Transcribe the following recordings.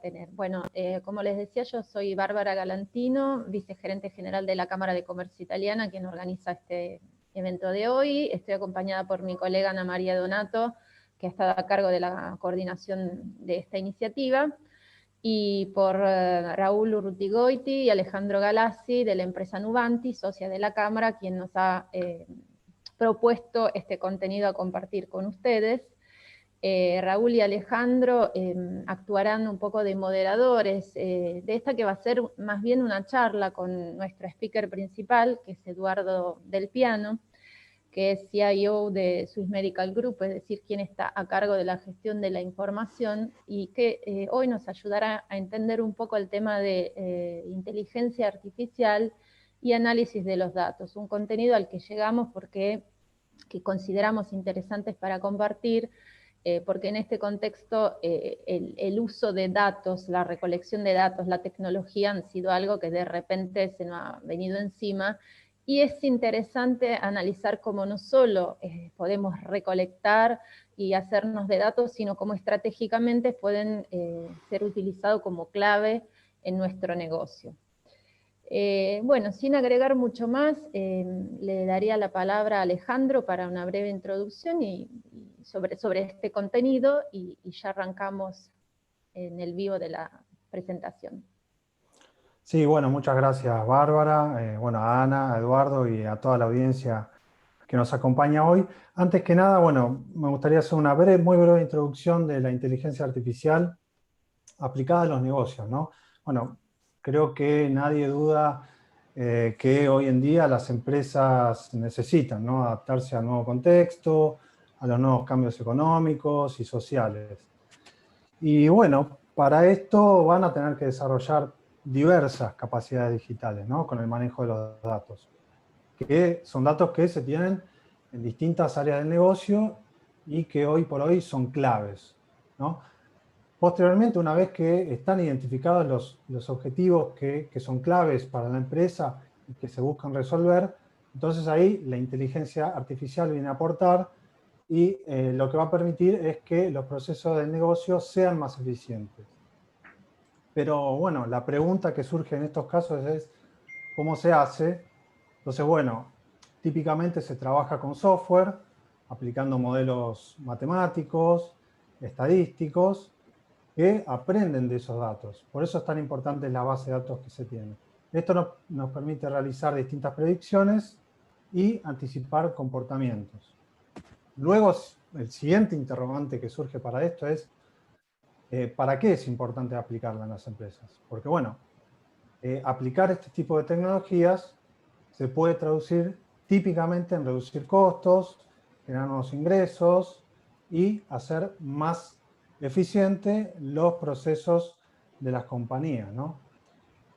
tener. Bueno, como les decía, yo soy Bárbara Galantino, vicegerente general de la Cámara de Comercio Italiana, quien organiza este evento de hoy. Estoy acompañada por mi colega Ana María Donato, que ha estado a cargo de la coordinación de esta iniciativa, y por Raúl Urrutigoiti y Alejandro Galassi, de la empresa Nubanti, socia de la Cámara, quien nos ha propuesto este contenido a compartir con ustedes. Raúl y Alejandro actuarán un poco de moderadores de esta, que va a ser más bien una charla con nuestro speaker principal, que es Eduardo Del Piano, que es CIO de Swiss Medical Group, es decir, quien está a cargo de la gestión de la información, y que hoy nos ayudará a entender un poco el tema de inteligencia artificial y análisis de los datos, un contenido al que llegamos porque que consideramos interesantes para compartir, porque en este contexto el uso de datos, la recolección de datos, la tecnología han sido algo que de repente se nos ha venido encima, y es interesante analizar cómo no solo podemos recolectar y hacernos de datos, sino cómo estratégicamente pueden ser utilizados como clave en nuestro negocio. Bueno, sin agregar mucho más, le daría la palabra a Alejandro para una breve introducción y sobre este contenido, y ya arrancamos en el vivo de la presentación. Sí, bueno, muchas gracias Bárbara, bueno, a Ana, a Eduardo y a toda la audiencia que nos acompaña hoy. Antes que nada, bueno, me gustaría hacer una muy breve introducción de la inteligencia artificial aplicada a los negocios, ¿no? Bueno, creo que nadie duda que hoy en día las empresas necesitan, ¿no?, adaptarse al nuevo contexto, a los nuevos cambios económicos y sociales. Y bueno, para esto van a tener que desarrollar diversas capacidades digitales, ¿no?, con el manejo de los datos, que son datos que se tienen en distintas áreas del negocio y que hoy por hoy son claves, ¿no? Posteriormente, una vez que están identificados los objetivos que son claves para la empresa y que se buscan resolver, entonces ahí la inteligencia artificial viene a aportar, y lo que va a permitir es que los procesos del negocio sean más eficientes. Pero bueno, la pregunta que surge en estos casos es ¿cómo se hace? Entonces, bueno, típicamente se trabaja con software, aplicando modelos matemáticos, estadísticos, que aprenden de esos datos. Por eso es tan importante la base de datos que se tiene. Esto nos permite realizar distintas predicciones y anticipar comportamientos. Luego, el siguiente interrogante que surge para esto es ¿para qué es importante aplicarla en las empresas? Porque bueno, aplicar este tipo de tecnologías se puede traducir típicamente en reducir costos, generar nuevos ingresos y hacer más eficiente los procesos de las compañías, ¿no?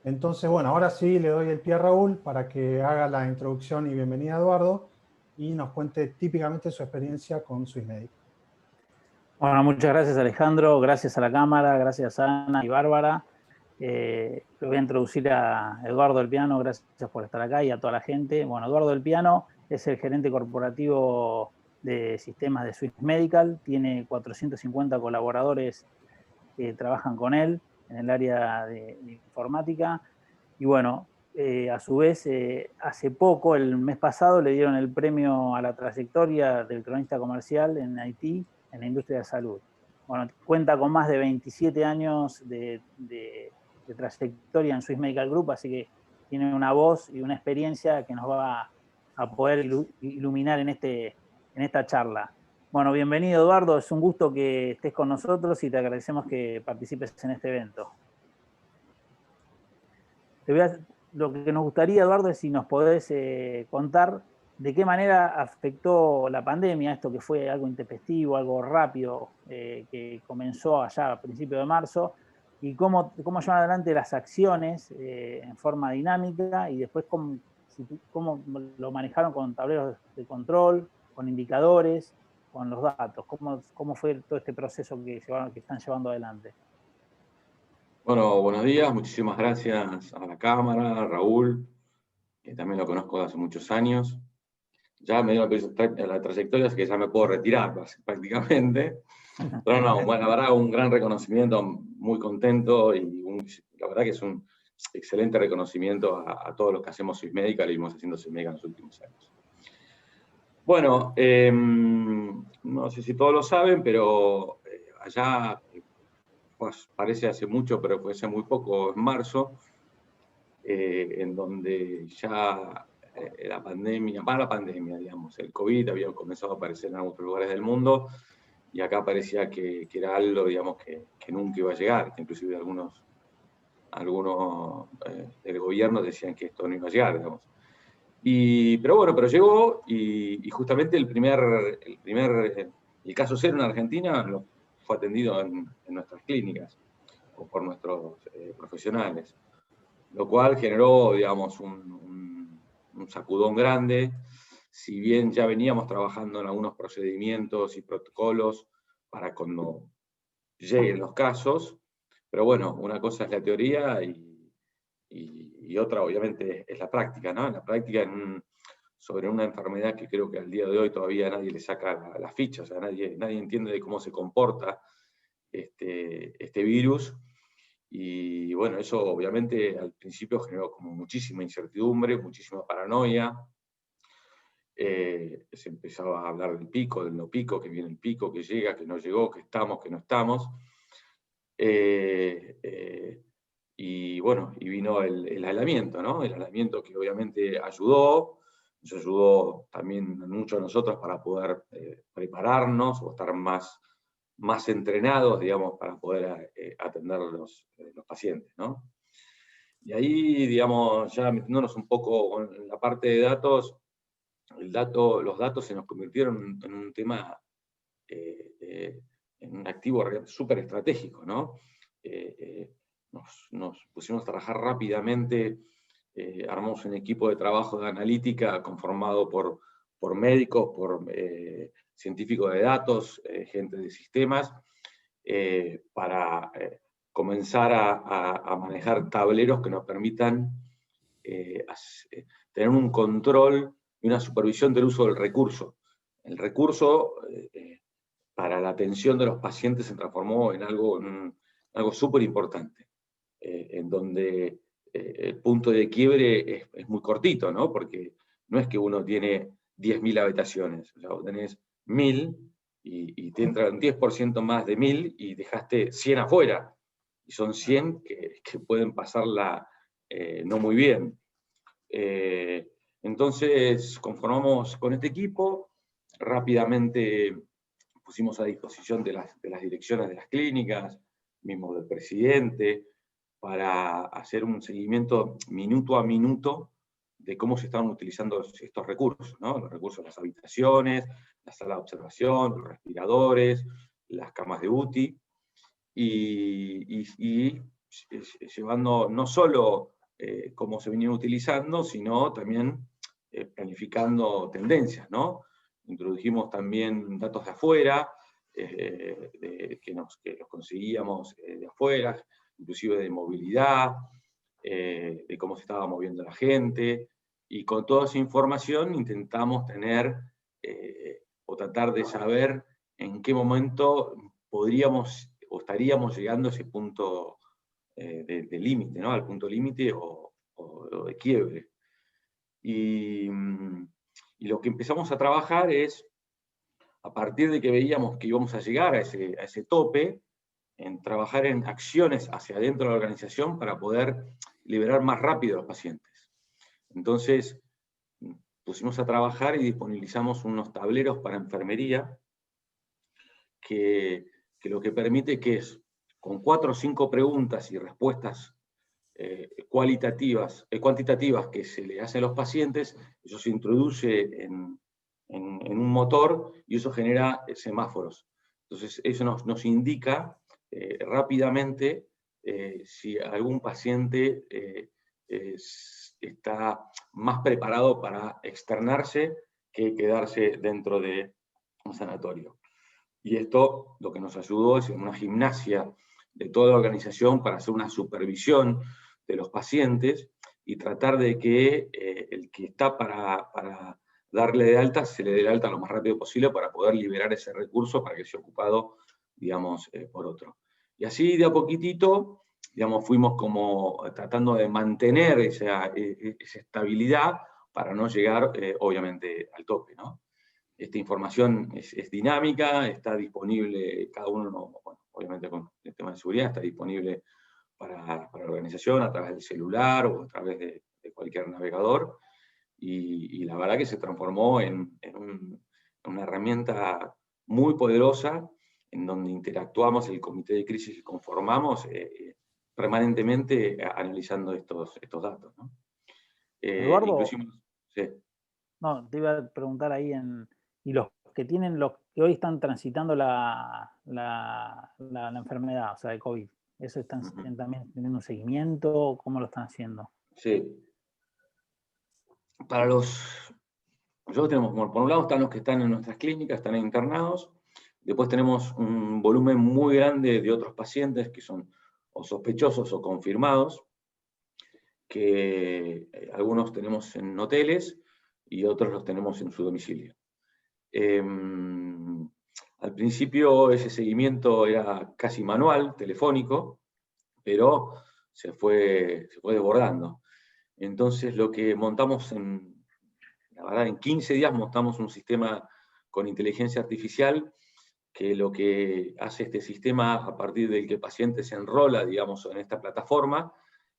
Entonces, bueno, ahora sí le doy el pie a Raúl para que haga la introducción y bienvenida a Eduardo y nos cuente típicamente su experiencia con Swiss Medical. Bueno, muchas gracias Alejandro, gracias a la Cámara, gracias a Ana y Bárbara. Le voy a introducir a Eduardo Del Piano, gracias por estar acá, y a toda la gente. Bueno, Eduardo Del Piano es el gerente corporativo de sistemas de Swiss Medical, tiene 450 colaboradores que trabajan con él en el área de informática, y bueno, a su vez, hace poco, el mes pasado, le dieron el premio a la trayectoria del cronista comercial en Haití, en la industria de salud. Bueno, cuenta con más de 27 años de trayectoria en Swiss Medical Group, así que tiene una voz y una experiencia que nos va a poder iluminar en esta charla. Bueno, bienvenido Eduardo, es un gusto que estés con nosotros y te agradecemos que participes en este evento. Lo que nos gustaría, Eduardo, es si nos podés contar de qué manera afectó la pandemia, esto que fue algo intempestivo, algo rápido, que comenzó allá a principios de marzo, y cómo llevan adelante las acciones en forma dinámica, y después cómo lo manejaron con tableros de control, con indicadores, con los datos. ¿Cómo fue todo este proceso que están llevando adelante? Bueno, buenos días, muchísimas gracias a la Cámara, a Raúl, que también lo conozco de hace muchos años. Ya me dio la trayectoria, así que ya me puedo retirar prácticamente. Pero no, bueno, la verdad, un gran reconocimiento, muy contento, y la verdad que es un excelente reconocimiento a todos los que hacemos Swissmedical y venimos haciendo Swissmedical en los últimos años. Bueno, no sé si todos lo saben, pero allá, pues parece hace mucho, pero fue hace muy poco, en marzo, en donde ya la pandemia, digamos, el COVID había comenzado a aparecer en algunos lugares del mundo, y acá parecía que era algo, digamos, que nunca iba a llegar, que inclusive algunos del gobierno decían que esto no iba a llegar, digamos. Pero bueno, pero llegó, y justamente el caso cero en Argentina fue atendido en nuestras clínicas, o por nuestros profesionales, lo cual generó, digamos, un sacudón grande. Si bien ya veníamos trabajando en algunos procedimientos y protocolos para cuando lleguen los casos, pero bueno, una cosa es la teoría y otra obviamente es la práctica, ¿no? La práctica sobre una enfermedad que creo que al día de hoy todavía nadie le saca la ficha, o sea, nadie entiende de cómo se comporta este virus. Y bueno, eso obviamente al principio generó como muchísima incertidumbre, muchísima paranoia. Se empezaba a hablar del pico, del no pico, que viene el pico, que llega, que no llegó, que estamos, que no estamos. Y bueno, y vino el aislamiento, ¿no? El aislamiento que obviamente nos ayudó también mucho a nosotros para poder prepararnos o estar más entrenados, digamos, para poder atender los pacientes, ¿no? Y ahí, digamos, ya metiéndonos un poco en la parte de datos, los datos se nos convirtieron en un tema, en un activo súper estratégico, ¿no? Nos pusimos a trabajar rápidamente, armamos un equipo de trabajo de analítica conformado por médicos, por científicos de datos, gente de sistemas, para comenzar a manejar tableros que nos permitan tener un control y una supervisión del uso del recurso. El recurso para la atención de los pacientes se transformó en algo súper importante, en donde el punto de quiebre es muy cortito, ¿no? Porque no es que uno tiene 10.000 habitaciones, o sea, vos tenés 1.000 y te entra un 10% más de 1.000 y dejaste 100 afuera. Y son 100 que pueden pasarla no muy bien. Entonces, conformamos con este equipo, rápidamente pusimos a disposición de las direcciones de las clínicas, mismo del presidente, para hacer un seguimiento minuto a minuto de cómo se estaban utilizando estos recursos, ¿no? Los recursos de las habitaciones, la sala de observación, los respiradores, las camas de UTI, y llevando no solo cómo se venían utilizando, sino también planificando tendencias, ¿no? Introdujimos también datos de afuera, que los conseguíamos de afuera, inclusive de movilidad, de cómo se estaba moviendo la gente, y con toda esa información intentamos tener o tratar de saber en qué momento podríamos o estaríamos llegando a ese punto de límite, ¿no? Al punto límite o de quiebre. Y lo que empezamos a trabajar es, a partir de que veíamos que íbamos a llegar a ese tope, en trabajar en acciones hacia adentro de la organización para poder liberar más rápido a los pacientes. Entonces, pusimos a trabajar y disponibilizamos unos tableros para enfermería que lo que permite que es, con 4 o 5 preguntas y respuestas cuantitativas que se le hacen a los pacientes, eso se introduce en un motor y eso genera semáforos. Entonces, eso nos indica rápidamente si algún paciente está más preparado para externarse que quedarse dentro de un sanatorio. Y esto lo que nos ayudó es una gimnasia de toda la organización para hacer una supervisión de los pacientes y tratar de que el que está para darle de alta, se le dé de alta lo más rápido posible para poder liberar ese recurso para que sea ocupado digamos, por otro. Y así de a poquitito, digamos, fuimos como tratando de mantener esa estabilidad para no llegar, obviamente, al tope, ¿no? Esta información es dinámica, está disponible, cada uno, bueno, obviamente con el tema de seguridad, está disponible para la organización a través del celular o a través de cualquier navegador, y la verdad que se transformó en una herramienta muy poderosa, en donde interactuamos el comité de crisis que conformamos permanentemente analizando estos datos, ¿no? Eduardo, sí. no, te iba a preguntar ahí y los que tienen, los que hoy están transitando la enfermedad, o sea, de COVID, ¿eso están también teniendo un seguimiento? ¿Cómo lo están haciendo? Sí. Nosotros tenemos, por un lado están los que están en nuestras clínicas, están internados, después tenemos un volumen muy grande de otros pacientes que son o sospechosos o confirmados, que algunos tenemos en hoteles y otros los tenemos en su domicilio. Al principio ese seguimiento era casi manual, telefónico, pero se fue desbordando. Entonces lo que montamos la verdad, en 15 días montamos un sistema con inteligencia artificial, que lo que hace este sistema, a partir del que el paciente se enrola, digamos, en esta plataforma,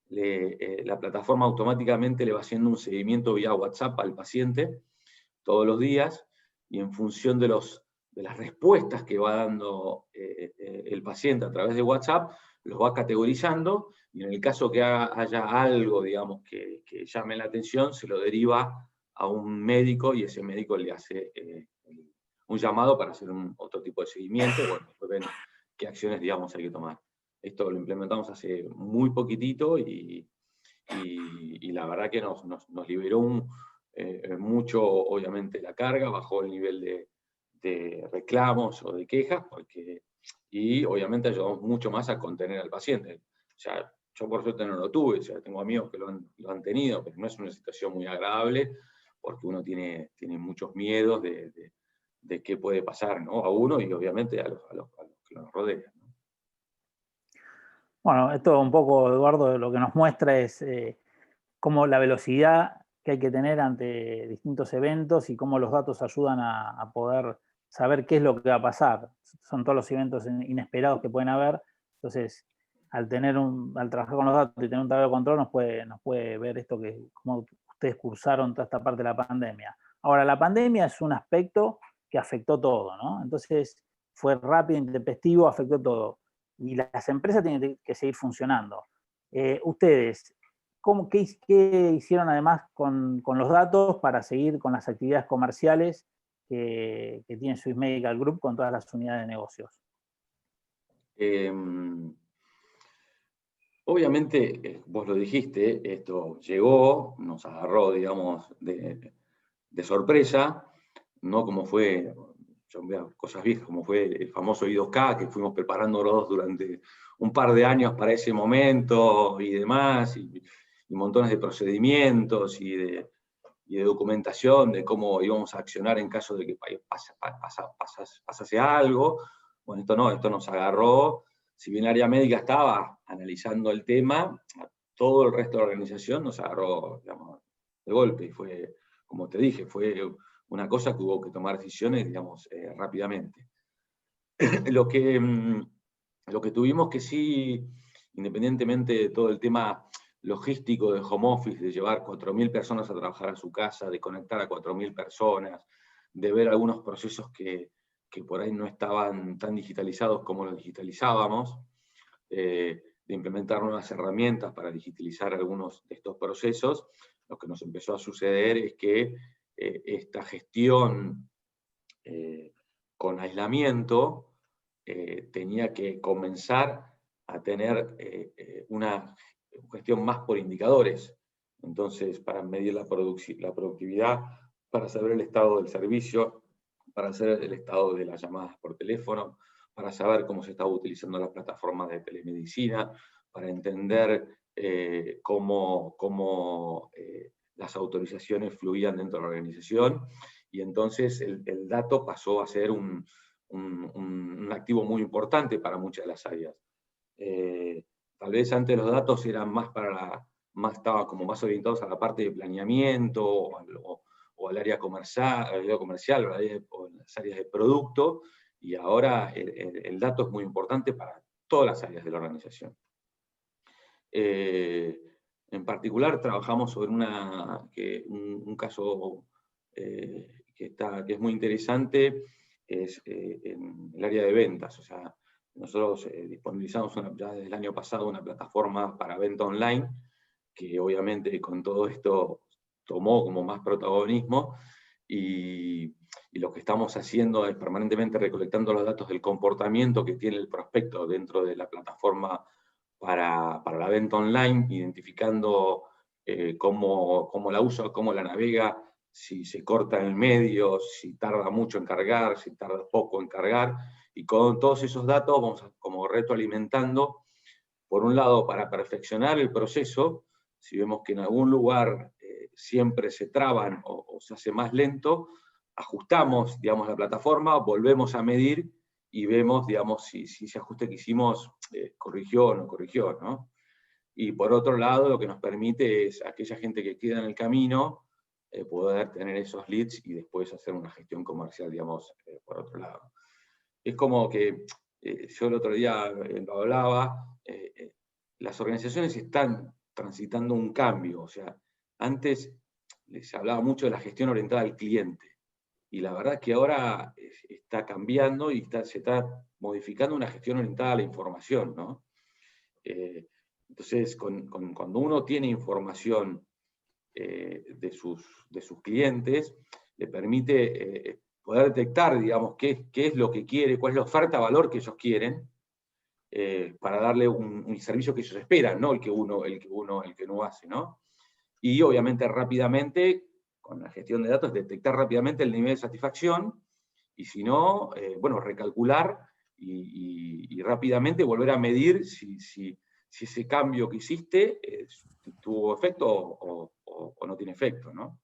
la plataforma automáticamente le va haciendo un seguimiento vía WhatsApp al paciente todos los días, y en función de las respuestas que va dando el paciente a través de WhatsApp, los va categorizando, y en el caso que haya algo, digamos, que llame la atención, se lo deriva a un médico, y ese médico le hace un llamado para hacer otro tipo de seguimiento. Bueno, después ven qué acciones, digamos, hay que tomar. Esto lo implementamos hace muy poquitito, y la verdad que nos liberó mucho, obviamente, la carga, bajó el nivel de reclamos o de quejas, y obviamente ayudamos mucho más a contener al paciente. O sea, yo por suerte no lo tuve, o sea, tengo amigos que lo han tenido, pero no es una situación muy agradable, porque uno tiene muchos miedos de qué puede pasar, ¿no? A uno y obviamente a los que nos rodean, ¿no? Bueno, esto un poco, Eduardo, lo que nos muestra es cómo la velocidad que hay que tener ante distintos eventos y cómo los datos ayudan a poder saber qué es lo que va a pasar. Son todos los eventos inesperados que pueden haber. Entonces, al trabajar con los datos y tener un tablero de control, nos puede ver esto, que cómo ustedes cursaron toda esta parte de la pandemia. Ahora, la pandemia es un aspecto que afectó todo, ¿no? Entonces, fue rápido, intempestivo, afectó todo. Y las empresas tienen que seguir funcionando. Ustedes, ¿qué hicieron además con los datos para seguir con las actividades comerciales que tiene Swiss Medical Group con todas las unidades de negocios? Obviamente, vos lo dijiste, esto llegó, nos agarró, digamos, de sorpresa, no como fue, yo veo cosas viejas, como fue el famoso I2K, que fuimos preparándonos durante un par de años para ese momento y demás, y montones de procedimientos y de documentación de cómo íbamos a accionar en caso de que pasase algo. Bueno, esto nos agarró. Si bien el área médica estaba analizando el tema, todo el resto de la organización nos agarró, digamos, de golpe, y fue, como te dije, fue una cosa que hubo que tomar decisiones, digamos, rápidamente. Lo que tuvimos que sí, independientemente de todo el tema logístico de home office, de llevar 4.000 personas a trabajar a su casa, de conectar a 4.000 personas, de ver algunos procesos que por ahí no estaban tan digitalizados como los digitalizábamos, de implementar nuevas herramientas para digitalizar algunos de estos procesos. Lo que nos empezó a suceder es que esta gestión con aislamiento tenía que comenzar a tener una gestión más por indicadores. Entonces, para medir la productividad, para saber el estado del servicio, para saber el estado de las llamadas por teléfono, para saber cómo se estaba utilizando las plataformas de telemedicina, para entender cómo las autorizaciones fluían dentro de la organización. Y entonces el dato pasó a ser un un activo muy importante para muchas de las áreas. Tal vez antes los datos eran estaban como más orientados a la parte de planeamiento o al área comercial, o las áreas de producto, y ahora el dato es muy importante para todas las áreas de la organización. En particular trabajamos sobre un caso que es muy interesante, es en el área de ventas. O sea, nosotros disponibilizamos ya desde el año pasado una plataforma para venta online, que obviamente con todo esto tomó como más protagonismo, y lo que estamos haciendo es permanentemente recolectando los datos del comportamiento que tiene el prospecto dentro de la plataforma para la venta online, identificando cómo la usa, cómo la navega, si se corta en el medio, si tarda mucho en cargar, si tarda poco en cargar, y con todos esos datos vamos como retroalimentando, por un lado, para perfeccionar el proceso. Si vemos que en algún lugar siempre se traban o se hace más lento, ajustamos, digamos, la plataforma, volvemos a medir y vemos, digamos, si ese ajuste que hicimos corrigió o no corrigió, ¿no? Y por otro lado, lo que nos permite es a aquella gente que queda en el camino poder tener esos leads y después hacer una gestión comercial, digamos, por otro lado. Es como que yo el otro día lo hablaba, las organizaciones están transitando un cambio. O sea, antes se hablaba mucho de la gestión orientada al cliente, y la verdad que ahora está cambiando y se está modificando una gestión orientada a la información, ¿no? Entonces, cuando uno tiene información de sus clientes, le permite poder detectar, digamos, qué es lo que quiere, cuál es la oferta-valor que ellos quieren, para darle un servicio que ellos esperan, no el que uno hace, ¿no? Y obviamente rápidamente, con la gestión de datos, detectar rápidamente el nivel de satisfacción, y si no, bueno, recalcular y rápidamente volver a medir si ese cambio que hiciste tuvo efecto o no tiene efecto, ¿no?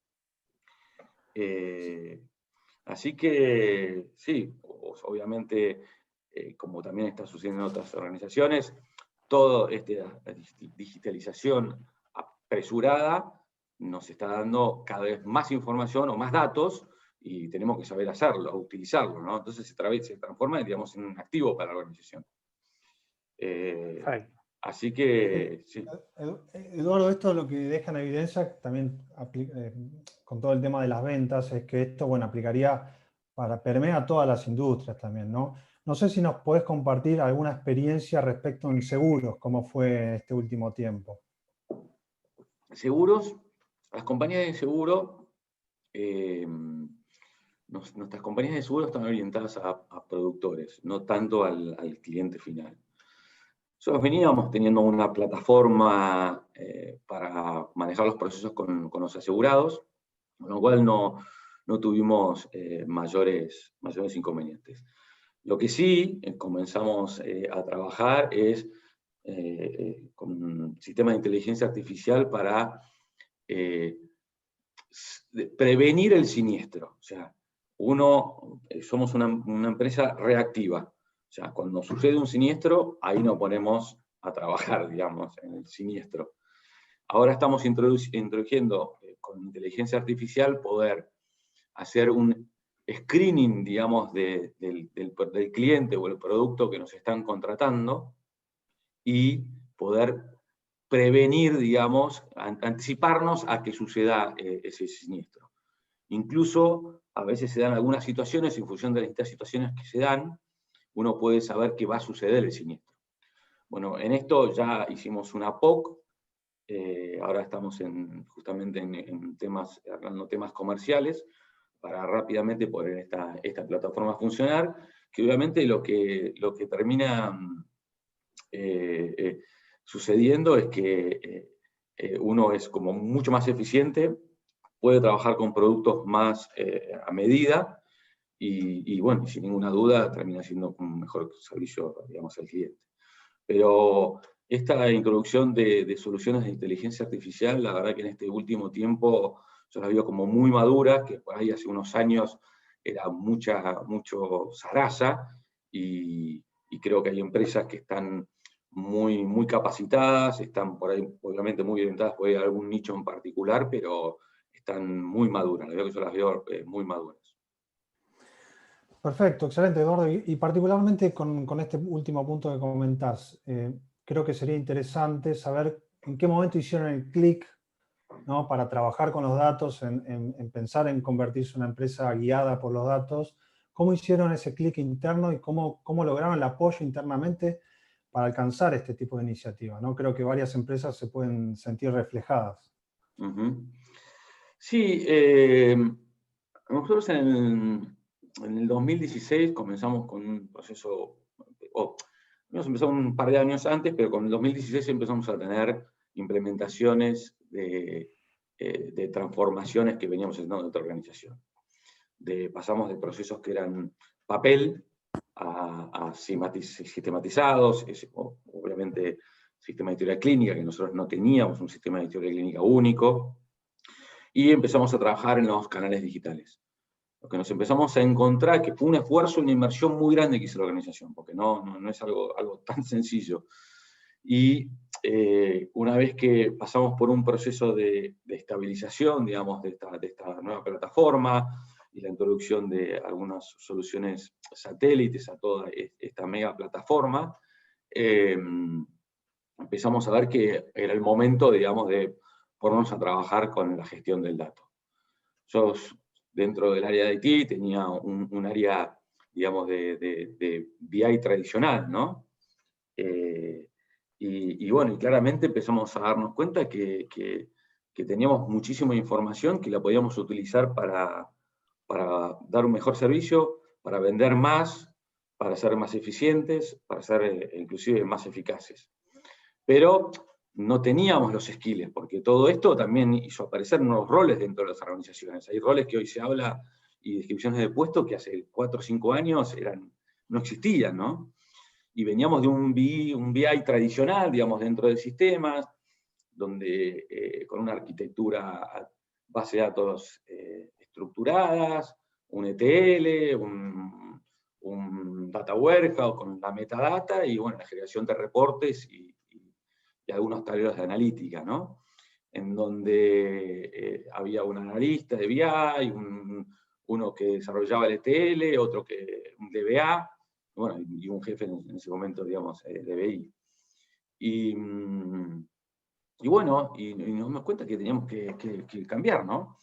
Así que, sí, obviamente, como también está sucediendo en otras organizaciones, toda esta digitalización apresurada nos está dando cada vez más información o más datos, y tenemos que saber hacerlo, utilizarlo, ¿no? Entonces se transforma, digamos, en un activo para la organización. Así que, sí. Eduardo, esto lo que deja en evidencia también con todo el tema de las ventas es que esto, bueno, aplicaría permea a todas las industrias también, ¿no? No sé si nos podés compartir alguna experiencia respecto en seguros, cómo fue este último tiempo. Seguros, las compañías de seguro, nuestras compañías de seguro están orientadas a productores, no tanto al cliente final. Nosotros veníamos teniendo una plataforma para manejar los procesos con los asegurados, con lo cual no tuvimos mayores inconvenientes. Lo que sí comenzamos a trabajar es con un sistema de inteligencia artificial para prevenir el siniestro. O sea, somos una empresa reactiva. O sea, cuando sucede un siniestro, ahí nos ponemos a trabajar, digamos, en el siniestro. Ahora estamos introduciendo con inteligencia artificial poder hacer un screening, digamos, del cliente o el producto que nos están contratando, y poder prevenir, digamos, anticiparnos a que suceda ese siniestro. Incluso a veces se dan algunas situaciones, en función de las distintas situaciones que se dan, uno puede saber que va a suceder el siniestro. Bueno, en esto ya hicimos una POC, ahora estamos justamente arreglando temas comerciales, para rápidamente poner esta plataforma a funcionar, que obviamente lo que termina sucediendo es que uno es como mucho más eficiente, puede trabajar con productos más a medida, y bueno, sin ninguna duda termina siendo un mejor servicio, digamos, al cliente. Pero esta introducción de soluciones de inteligencia artificial, la verdad que en este último tiempo yo las veo como muy maduras, que por ahí hace unos años era mucho zaraza, y creo que hay empresas que están muy capacitadas, están por ahí obviamente muy orientadas por algún nicho en particular, pero están muy maduras. La verdad que yo las veo muy maduras. Perfecto, excelente, Eduardo. Y particularmente con este último punto que comentás, creo que sería interesante saber en qué momento hicieron el clic, ¿no?, para trabajar con los datos, en pensar en convertirse en una empresa guiada por los datos. ¿Cómo hicieron ese clic interno y cómo lograron el apoyo internamente para alcanzar este tipo de iniciativa, ¿no? Creo que varias empresas se pueden sentir reflejadas. Sí, nosotros en el 2016 comenzamos con un proceso, hemos empezado un par de años antes, pero con el 2016 empezamos a tener implementaciones de transformaciones que veníamos haciendo en nuestra organización. Pasamos de procesos que eran papel a sistematizados, obviamente sistema de historia clínica, que nosotros no teníamos un sistema de historia clínica único, y empezamos a trabajar en los canales digitales. Lo que nos empezamos a encontrar, que fue un esfuerzo, una inversión muy grande que hizo la organización, porque no es algo tan sencillo. Y una vez que pasamos por un proceso de estabilización, digamos, de esta nueva plataforma, y la introducción de algunas soluciones satélites a toda esta mega plataforma, empezamos a ver que era el momento, digamos, de ponernos a trabajar con la gestión del dato. Yo, dentro del área de IT, tenía un área, digamos, de BI tradicional, ¿no? Y bueno, y claramente empezamos a darnos cuenta que teníamos muchísima información que la podíamos utilizar para dar un mejor servicio, para vender más, para ser más eficientes, para ser inclusive más eficaces. Pero no teníamos los skills, porque todo esto también hizo aparecer nuevos roles dentro de las organizaciones. Hay roles que hoy se habla, y descripciones de puestos que hace 4 o 5 años no existían, ¿no? Y veníamos de un BI tradicional, digamos, dentro de sistemas, donde con una arquitectura base de datos estructuradas, un ETL, un data warehouse con la metadata, y bueno, la generación de reportes y algunos tableros de analítica, ¿no? En donde había un analista de BI, uno que desarrollaba el ETL, otro que un DBA, bueno, y un jefe en ese momento, digamos, de BI. Y bueno, y nos dimos cuenta que teníamos que cambiar, ¿no?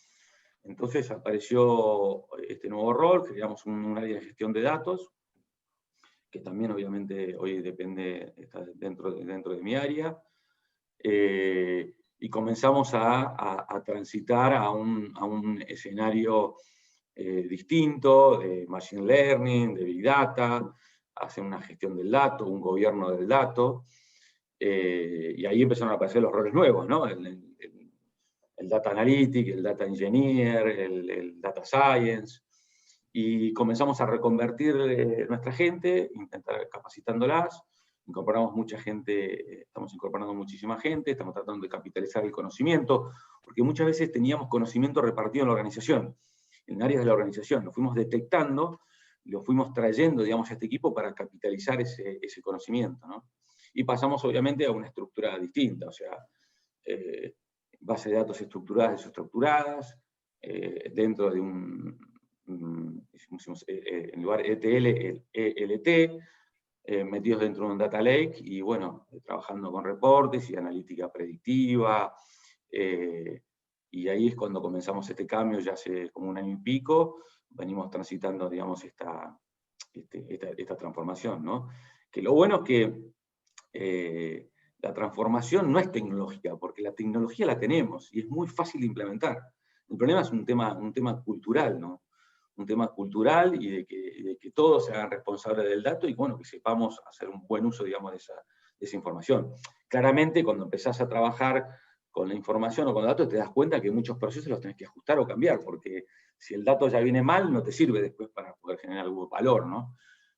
Entonces apareció este nuevo rol, creamos un área de gestión de datos, que también obviamente hoy está dentro de mi área, y comenzamos a transitar a un escenario distinto, de Machine Learning, de Big Data, hacer una gestión del dato, un gobierno del dato, y ahí empezaron a aparecer los roles nuevos, ¿no? El Data Analytic, el Data Engineer, el Data Science, y comenzamos a reconvertir nuestra gente, intentar capacitándolas. Incorporamos mucha gente, estamos incorporando muchísima gente, estamos tratando de capitalizar el conocimiento, porque muchas veces teníamos conocimiento repartido en la organización, en áreas de la organización, lo fuimos detectando, lo fuimos trayendo, digamos, a este equipo para capitalizar ese conocimiento, ¿no? Y pasamos, obviamente, a una estructura distinta, o sea, base de datos estructuradas, desestructuradas, dentro de en lugar ETL, el ELT, metidos dentro de un data lake, y bueno, trabajando con reportes y analítica predictiva, y ahí es cuando comenzamos este cambio, ya hace como 1 año y pico, venimos transitando, digamos, esta transformación, ¿no? Que lo bueno es que la transformación no es tecnológica, porque la tecnología la tenemos, y es muy fácil de implementar. El problema es un tema cultural, ¿no? Un tema cultural, y de que todos se hagan responsables del dato, y bueno, que sepamos hacer un buen uso, digamos, de esa información. Claramente, cuando empezás a trabajar con la información o con los datos, te das cuenta que muchos procesos los tenés que ajustar o cambiar, porque si el dato ya viene mal, no te sirve después para poder generar algún valor, ¿no?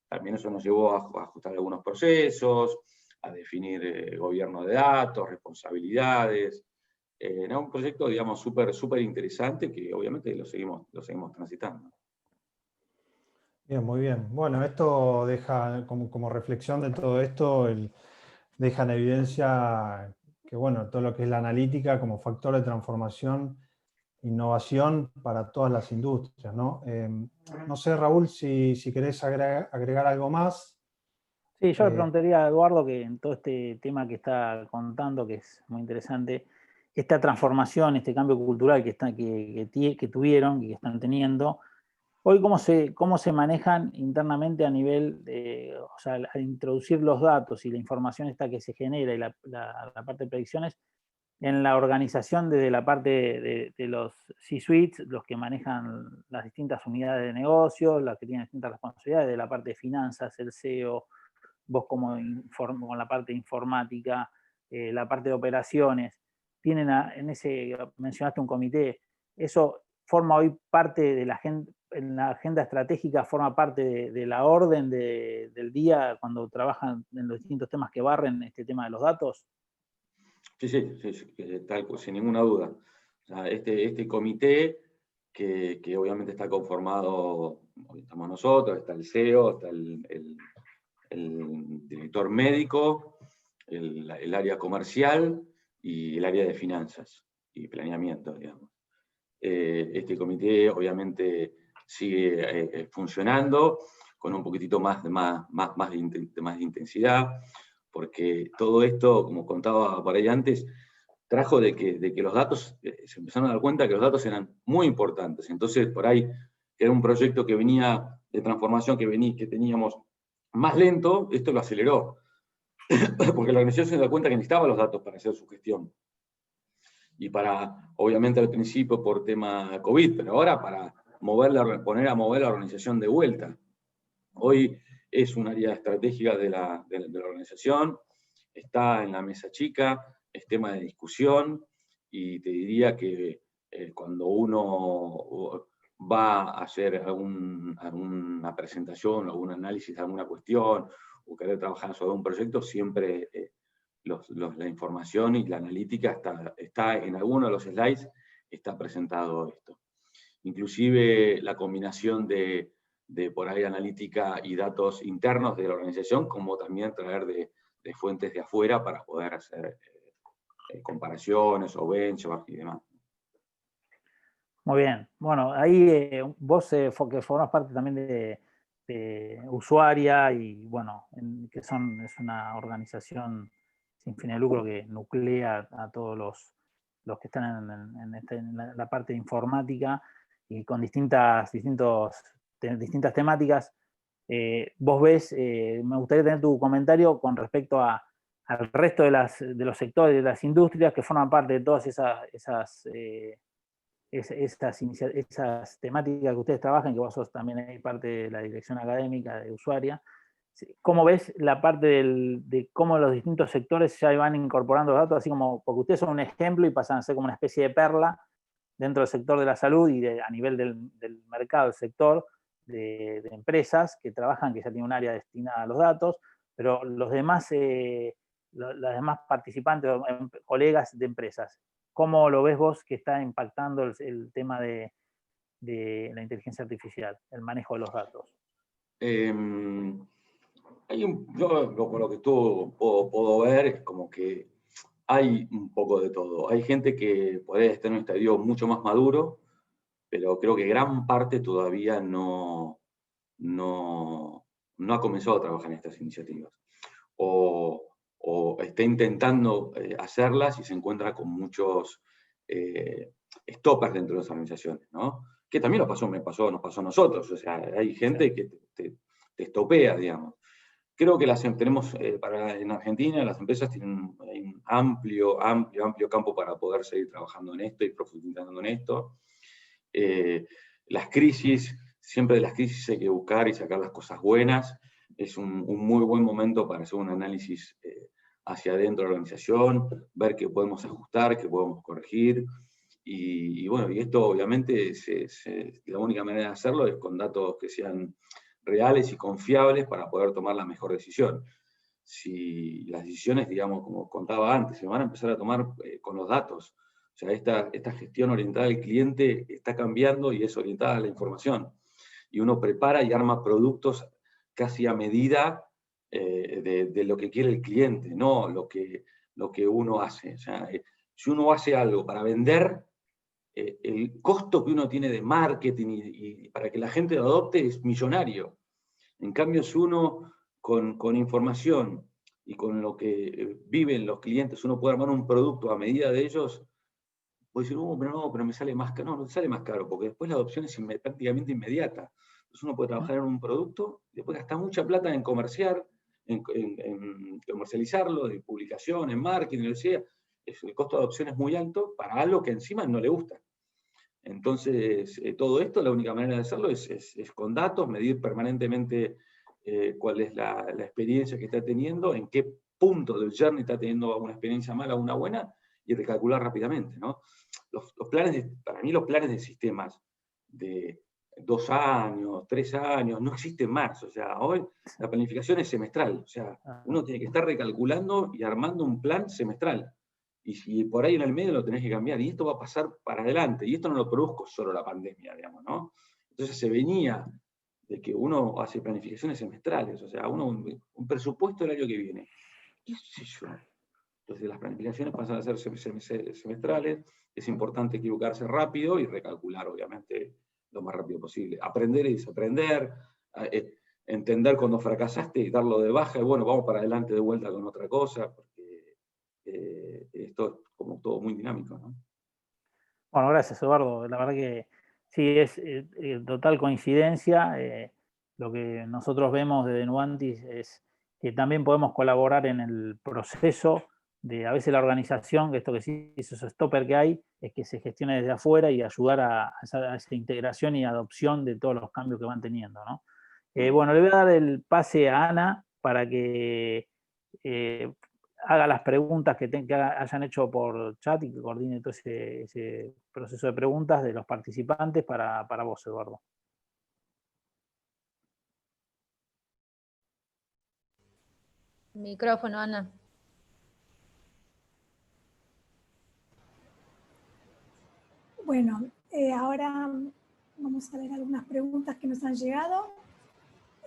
También eso nos llevó a ajustar algunos procesos, a definir gobierno de datos, responsabilidades. Era un proyecto, digamos, súper interesante, que obviamente lo seguimos transitando. Bien, muy bien. Bueno, esto deja como reflexión de todo esto, deja en evidencia que, bueno, todo lo que es la analítica como factor de transformación, innovación para todas las industrias, ¿no? No sé, Raúl, si querés agregar algo más. Sí, yo le preguntaría a Eduardo que en todo este tema que está contando, que es muy interesante, esta transformación, este cambio cultural que tuvieron y que están teniendo, hoy cómo se manejan internamente a nivel de, o sea, al introducir los datos y la información esta que se genera y la parte de predicciones en la organización desde la parte de los C-suites, los que manejan las distintas unidades de negocio, las que tienen distintas responsabilidades, de la parte de finanzas, el CEO, vos con la parte de informática, la parte de operaciones, tienen mencionaste un comité, eso forma hoy parte de en la agenda estratégica, forma parte de la orden del día cuando trabajan en los distintos temas que barren este tema de los datos. Sí, tal, sin ninguna duda. O sea, este comité, que obviamente está conformado, hoy estamos nosotros, está el CEO, está el director médico, el área comercial y el área de finanzas y planeamiento, digamos. Este comité obviamente sigue funcionando con un poquitito más de intensidad, porque todo esto, como contaba por ahí antes, trajo de que los datos, se empezaron a dar cuenta que los datos eran muy importantes. Entonces, por ahí, que era un proyecto que venía de transformación, que teníamos más lento, esto lo aceleró. Porque la organización se da cuenta que necesitaba los datos para hacer su gestión. Y obviamente al principio por tema COVID, pero ahora para poner a mover la organización de vuelta. Hoy es un área estratégica de la organización, está en la mesa chica, es tema de discusión, y te diría que cuando uno va a hacer alguna presentación, algún análisis de alguna cuestión, o querer trabajar sobre un proyecto, siempre la información y la analítica está en alguno de los slides, está presentado esto. Inclusive la combinación de por ahí analítica y datos internos de la organización, como también traer de fuentes de afuera para poder hacer comparaciones o benchmarks y demás. Muy bien. Bueno, ahí vos que formás parte también de Usuaria y bueno, es una organización sin fin de lucro que nuclea a todos los que están en la parte de informática y con distintas temáticas. Vos ves, me gustaría tener tu comentario con respecto al resto de los sectores, de las industrias que forman parte de todas esas temáticas que ustedes trabajan, que vos sos también ahí parte de la dirección académica de Usuaria. ¿Cómo ves la parte de cómo los distintos sectores ya van incorporando los datos, así como, porque ustedes son un ejemplo y pasan a ser como una especie de perla dentro del sector de la salud y a nivel del mercado, del sector de empresas que trabajan, que ya tienen un área destinada a los datos, pero los demás participantes, colegas de empresas, ¿cómo lo ves vos que está impactando el tema de la inteligencia artificial, el manejo de los datos? Yo por lo que puedo ver es como que hay un poco de todo. Hay gente que puede estar en un estadio mucho más maduro, pero creo que gran parte todavía no ha comenzado a trabajar en estas iniciativas. O está intentando hacerlas y se encuentra con muchos stoppers dentro de las organizaciones, ¿no? Que también nos pasó a nosotros. O sea, hay gente que te estopea, digamos. Creo que tenemos, en Argentina, las empresas tienen un amplio campo para poder seguir trabajando en esto y profundizando en esto. Las crisis, siempre de las crisis hay que buscar y sacar las cosas buenas. Es un muy buen momento para hacer un análisis hacia adentro de la organización, ver qué podemos ajustar, qué podemos corregir. Y bueno, y esto obviamente la única manera de hacerlo es con datos que sean reales y confiables para poder tomar la mejor decisión. Si las decisiones, digamos, como contaba antes, se van a empezar a tomar con los datos. O sea, esta gestión orientada al cliente está cambiando y es orientada a la información. y uno prepara y arma productos casi a medida de lo que quiere el cliente, no lo que uno hace. O sea, si uno hace algo para vender, el costo que uno tiene de marketing y para que la gente lo adopte es millonario. En cambio, si uno con información y con lo que viven los clientes, uno puede armar un producto a medida de ellos, puede decir, pero me sale más caro. No, no te sale más caro, porque después la adopción es prácticamente inmediata. Entonces uno puede trabajar en un producto, después gastar mucha plata en comerciar, en comercializarlo, de publicación, en marketing, lo que sea. El costo de adopción es muy alto para algo que encima no le gusta. Entonces, todo esto, la única manera de hacerlo es con datos, medir permanentemente cuál es la experiencia que está teniendo, en qué punto del journey está teniendo una experiencia mala o una buena, y recalcular rápidamente, ¿no? Para mí los planes de sistemas de 2 años, 3 años, no existen más. O sea, hoy la planificación es semestral. O sea, uno tiene que estar recalculando y armando un plan semestral. Y si por ahí en el medio lo tenés que cambiar, y esto va a pasar para adelante, y esto no lo produjo solo la pandemia, digamos, ¿no? Entonces se venía de que uno hace planificaciones semestrales, o sea, un presupuesto del año que viene. ¿Qué sé yo? Entonces las planificaciones pasan a ser semestrales, es importante equivocarse rápido y recalcular, obviamente, lo más rápido posible. Aprender y desaprender, entender cuando fracasaste y darlo de baja, y bueno, vamos para adelante de vuelta con otra cosa, porque esto es como todo muy dinámico, ¿no? Bueno, gracias, Eduardo. La verdad que sí, es total coincidencia. Lo que nosotros vemos desde Nuantis es que también podemos colaborar en el proceso de, a veces la organización, que esto que sí, esos stopper que hay, es que se gestione desde afuera y ayudar a esa integración y adopción de todos los cambios que van teniendo, ¿no? Bueno, le voy a dar el pase a Ana para que haga las preguntas que hayan hecho por chat y que coordine todo ese proceso de preguntas de los participantes para vos, Eduardo. Micrófono, Ana. Bueno, ahora vamos a ver algunas preguntas que nos han llegado.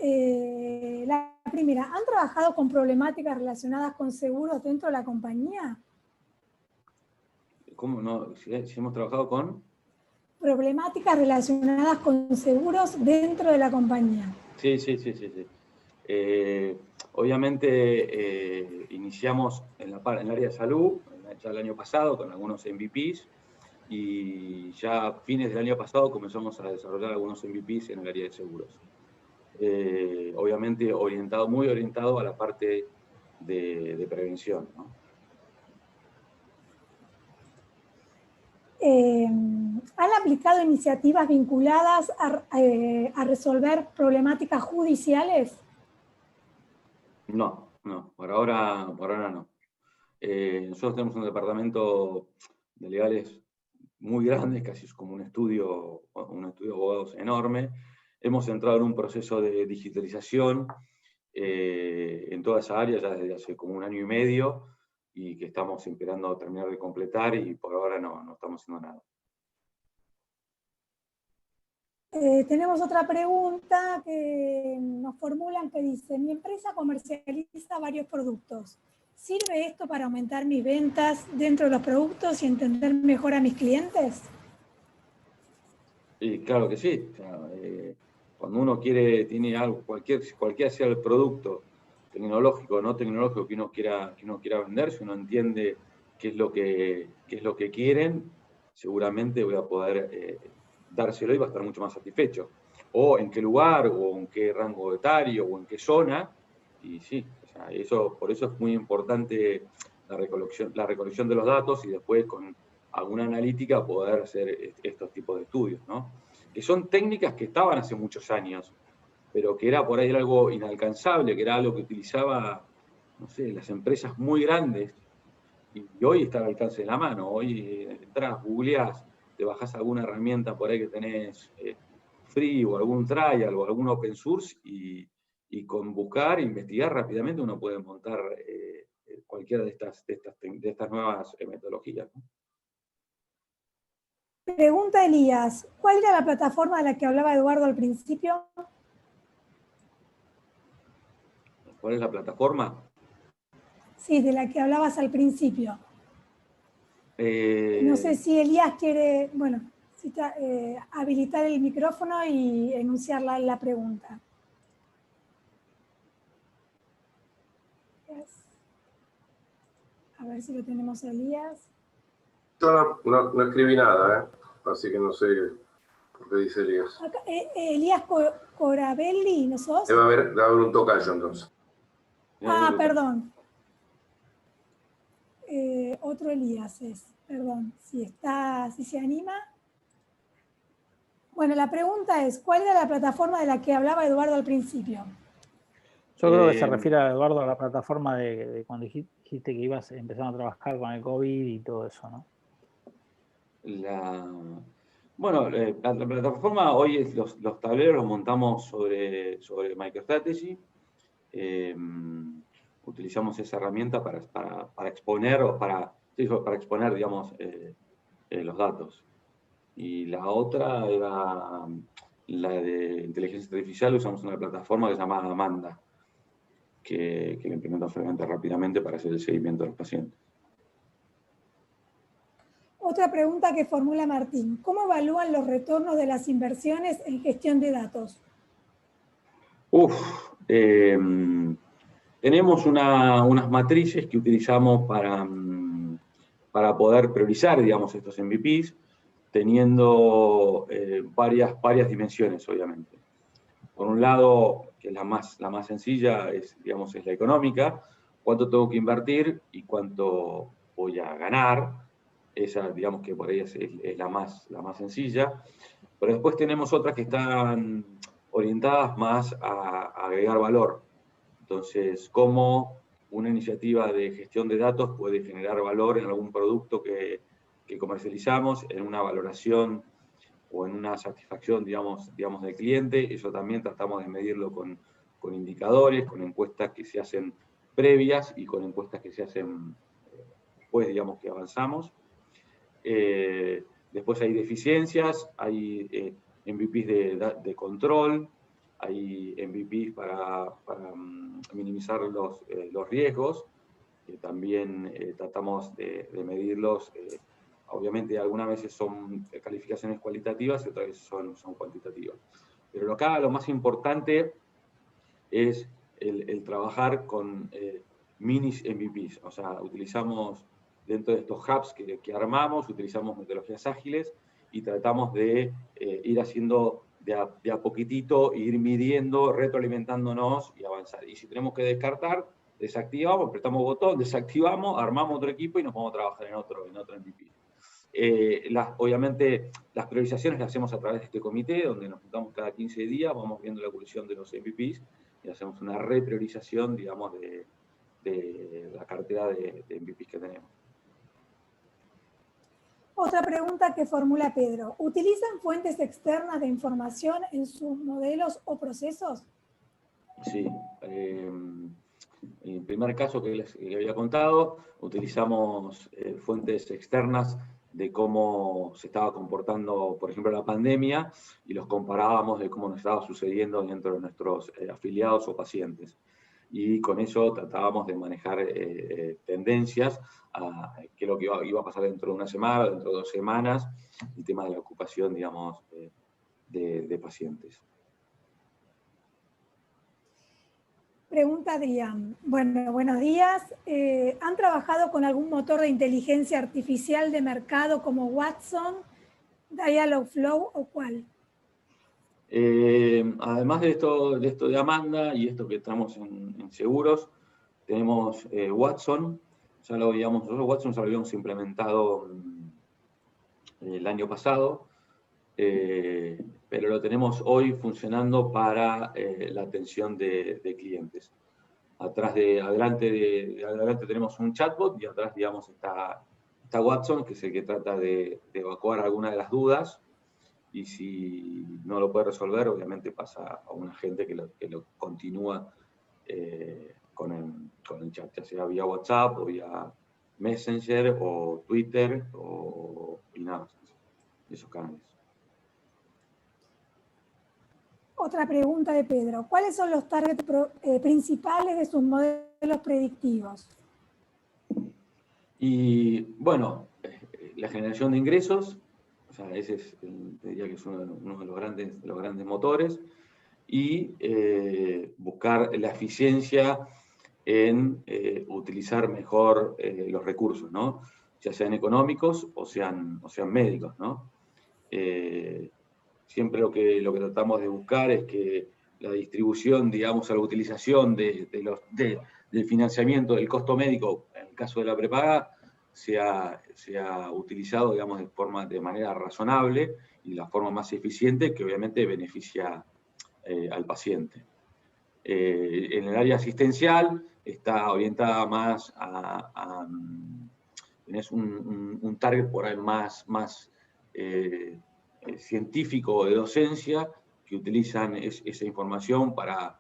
La primera, ¿han trabajado con problemáticas relacionadas con seguros dentro de la compañía? ¿Cómo no? Si hemos trabajado con... Problemáticas relacionadas con seguros dentro de la compañía. Sí. Obviamente iniciamos en el área de salud, ya el año pasado, con algunos MVPs, y ya a fines del año pasado comenzamos a desarrollar algunos MVPs en el área de seguros. Obviamente muy orientado a la parte de prevención, ¿no? ¿Han aplicado iniciativas vinculadas a resolver problemáticas judiciales? No, por ahora no. Nosotros tenemos un departamento de legales muy grande, casi como un estudio de abogados enorme. Hemos entrado en un proceso de digitalización en toda esa área ya desde hace como 1 año y medio, y que estamos esperando terminar de completar, y por ahora no estamos haciendo nada. Tenemos otra pregunta que nos formulan que dice, mi empresa comercializa varios productos. ¿Sirve esto para aumentar mis ventas dentro de los productos y entender mejor a mis clientes? Y claro que sí. O sea, cuando uno tiene algo, cualquiera sea el producto, tecnológico o no tecnológico que uno quiera vender, si uno entiende qué es lo que quieren, seguramente voy a poder dárselo y va a estar mucho más satisfecho. O en qué lugar, o en qué rango etario, o en qué zona. Y sí, o sea, por eso es muy importante la recolección de los datos, y después con alguna analítica poder hacer estos tipos de estudios, ¿no? Que son técnicas que estaban hace muchos años, pero que era por ahí algo inalcanzable, que era algo que utilizaban, no sé, las empresas muy grandes, y hoy está al alcance de la mano. Hoy entras, googleás, te bajás alguna herramienta por ahí que tenés free, o algún trial, o algún open source, y con buscar e investigar rápidamente uno puede montar cualquiera de estas nuevas metodologías, ¿no? Pregunta Elías, ¿cuál era la plataforma de la que hablaba Eduardo al principio? ¿Cuál es la plataforma? Sí, de la que hablabas al principio. No sé si Elías quiere, bueno, habilitar el micrófono y enunciar la pregunta. A ver si lo tenemos a Elías. Yo no escribí nada, así que no sé por qué dice Elías. Acá, Elías Corabelli, ¿no sos? Debe haber un tocayo entonces. Ah, perdón. Otro Elías es, perdón, si se anima. Bueno, la pregunta es, ¿cuál era la plataforma de la que hablaba Eduardo al principio? Yo creo que se refiere a Eduardo a la plataforma de cuando dijiste que ibas empezando a trabajar con el COVID y todo eso, ¿no? Bueno, la plataforma hoy es los tableros los montamos sobre MicroStrategy. Utilizamos esa herramienta para exponer para exponer, digamos, los datos. Y la otra era la de inteligencia artificial. Usamos una plataforma que se llama Amanda, que la implementamos rápidamente para hacer el seguimiento de los pacientes. Otra pregunta que formula Martín. ¿Cómo evalúan los retornos de las inversiones en gestión de datos? Tenemos unas matrices que utilizamos para poder priorizar, digamos, estos MVPs, teniendo varias dimensiones, obviamente. Por un lado, que es la más sencilla, digamos, es la económica, cuánto tengo que invertir y cuánto voy a ganar. Esa, digamos que por ahí es la más sencilla. Pero después tenemos otras que están orientadas más a agregar valor. Entonces, cómo una iniciativa de gestión de datos puede generar valor en algún producto que comercializamos, en una valoración o en una satisfacción, digamos, del cliente. Eso también tratamos de medirlo con indicadores, con encuestas que se hacen previas y con encuestas que se hacen después, digamos, que avanzamos. Después hay deficiencias, hay MVPs de control, hay MVPs para minimizar los riesgos, que también tratamos de medirlos. Obviamente algunas veces son calificaciones cualitativas y otras veces son cuantitativas. Pero acá lo más importante es el trabajar con minis MVPs. O sea, utilizamos dentro de estos hubs que armamos, utilizamos metodologías ágiles y tratamos de ir haciendo de a poquitito, ir midiendo, retroalimentándonos y avanzar. Y si tenemos que descartar, desactivamos, apretamos botón, desactivamos, armamos otro equipo y nos vamos a trabajar en otro MVP. Obviamente las priorizaciones las hacemos a través de este comité, donde nos juntamos cada 15 días, vamos viendo la evolución de los MVPs y hacemos una repriorización, digamos, de la cartera de MVPs que tenemos. Otra pregunta que formula Pedro. ¿Utilizan fuentes externas de información en sus modelos o procesos? Sí. En el primer caso que les había contado, utilizamos fuentes externas de cómo se estaba comportando, por ejemplo, la pandemia, y los comparábamos de cómo nos estaba sucediendo dentro de nuestros afiliados o pacientes. Y con eso tratábamos de manejar tendencias a qué es lo que iba a pasar dentro de una semana, dentro de 2 semanas, el tema de la ocupación, digamos, de pacientes. Pregunta Adrián. Bueno, buenos días. ¿Han trabajado con algún motor de inteligencia artificial de mercado como Watson, Dialogflow o cuál? Además de esto de Amanda y esto que estamos en seguros, tenemos Watson. Ya lo habíamos, nosotros Watson ya lo habíamos implementado el año pasado, pero lo tenemos hoy funcionando para la atención de clientes. Adelante tenemos un chatbot y atrás, digamos, está Watson, que es el que trata de evacuar alguna de las dudas, y si no lo puede resolver, obviamente pasa a un agente que lo continúa con el chat, ya sea vía WhatsApp o vía Messenger o Twitter y nada más. esos canales. Otra pregunta de Pedro. ¿Cuáles son los targets principales de sus modelos predictivos? Y bueno, la generación de ingresos, o sea, ese es, diría que es uno de los grandes motores, y buscar la eficiencia en utilizar mejor los recursos, ¿no? Ya sean económicos o sean médicos, ¿no? Siempre lo que tratamos de buscar es que la distribución, digamos, a la utilización del financiamiento del costo médico, en el caso de la prepaga, sea utilizado, digamos, de manera razonable y la forma más eficiente que obviamente beneficia al paciente. En el área asistencial está orientada más tenés un target por ahí más científico de docencia, que utilizan esa información para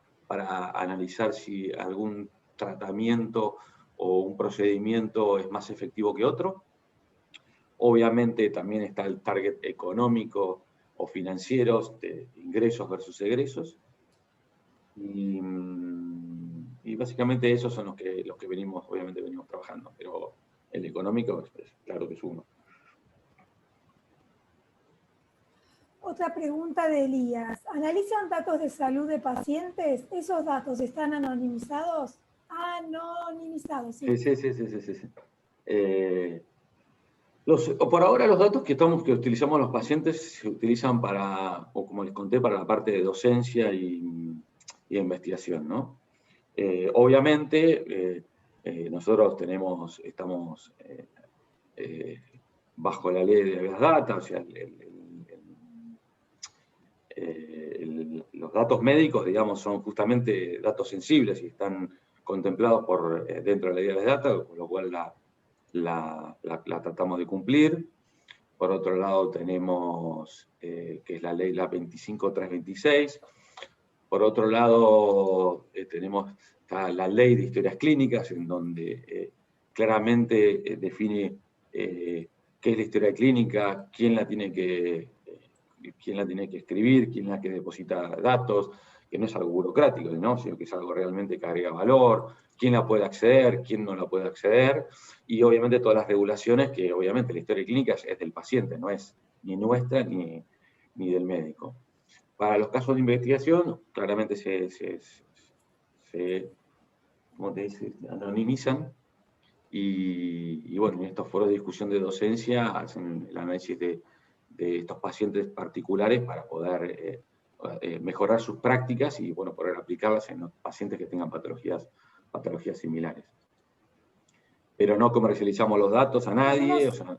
analizar si algún tratamiento o un procedimiento es más efectivo que otro. Obviamente también está el target económico o financieros de ingresos versus egresos. Y básicamente esos son los que venimos trabajando, pero el económico claro que es uno. Otra pregunta de Elías. ¿Analizan datos de salud de pacientes? ¿Esos datos están anonimizados? Anonimizados, sí. Sí. Por ahora los datos que utilizamos los pacientes se utilizan o como les conté, para la parte de docencia y investigación, ¿no? Obviamente, nosotros estamos bajo la ley de Big Data, o sea, los datos médicos, digamos, son justamente datos sensibles y están contemplados dentro de la ley de Big Data, con lo cual la tratamos de cumplir. Por otro lado tenemos, que es la ley 25326. Por otro lado tenemos la ley de historias clínicas, en donde claramente define qué es la historia clínica, quién la tiene que escribir, quién la que deposita datos, que no es algo burocrático, ¿no? Sino que es algo realmente que agrega valor, quién la puede acceder, quién no la puede acceder, y obviamente todas las regulaciones, que obviamente la historia clínica es del paciente, no es ni nuestra ni del médico. Para los casos de investigación, claramente se anonimizan, y bueno, en estos foros de discusión de docencia hacen el análisis de estos pacientes particulares para poder mejorar sus prácticas y bueno, poder aplicarlas en los pacientes que tengan patologías similares. Pero no comercializamos los datos a nadie, o sea,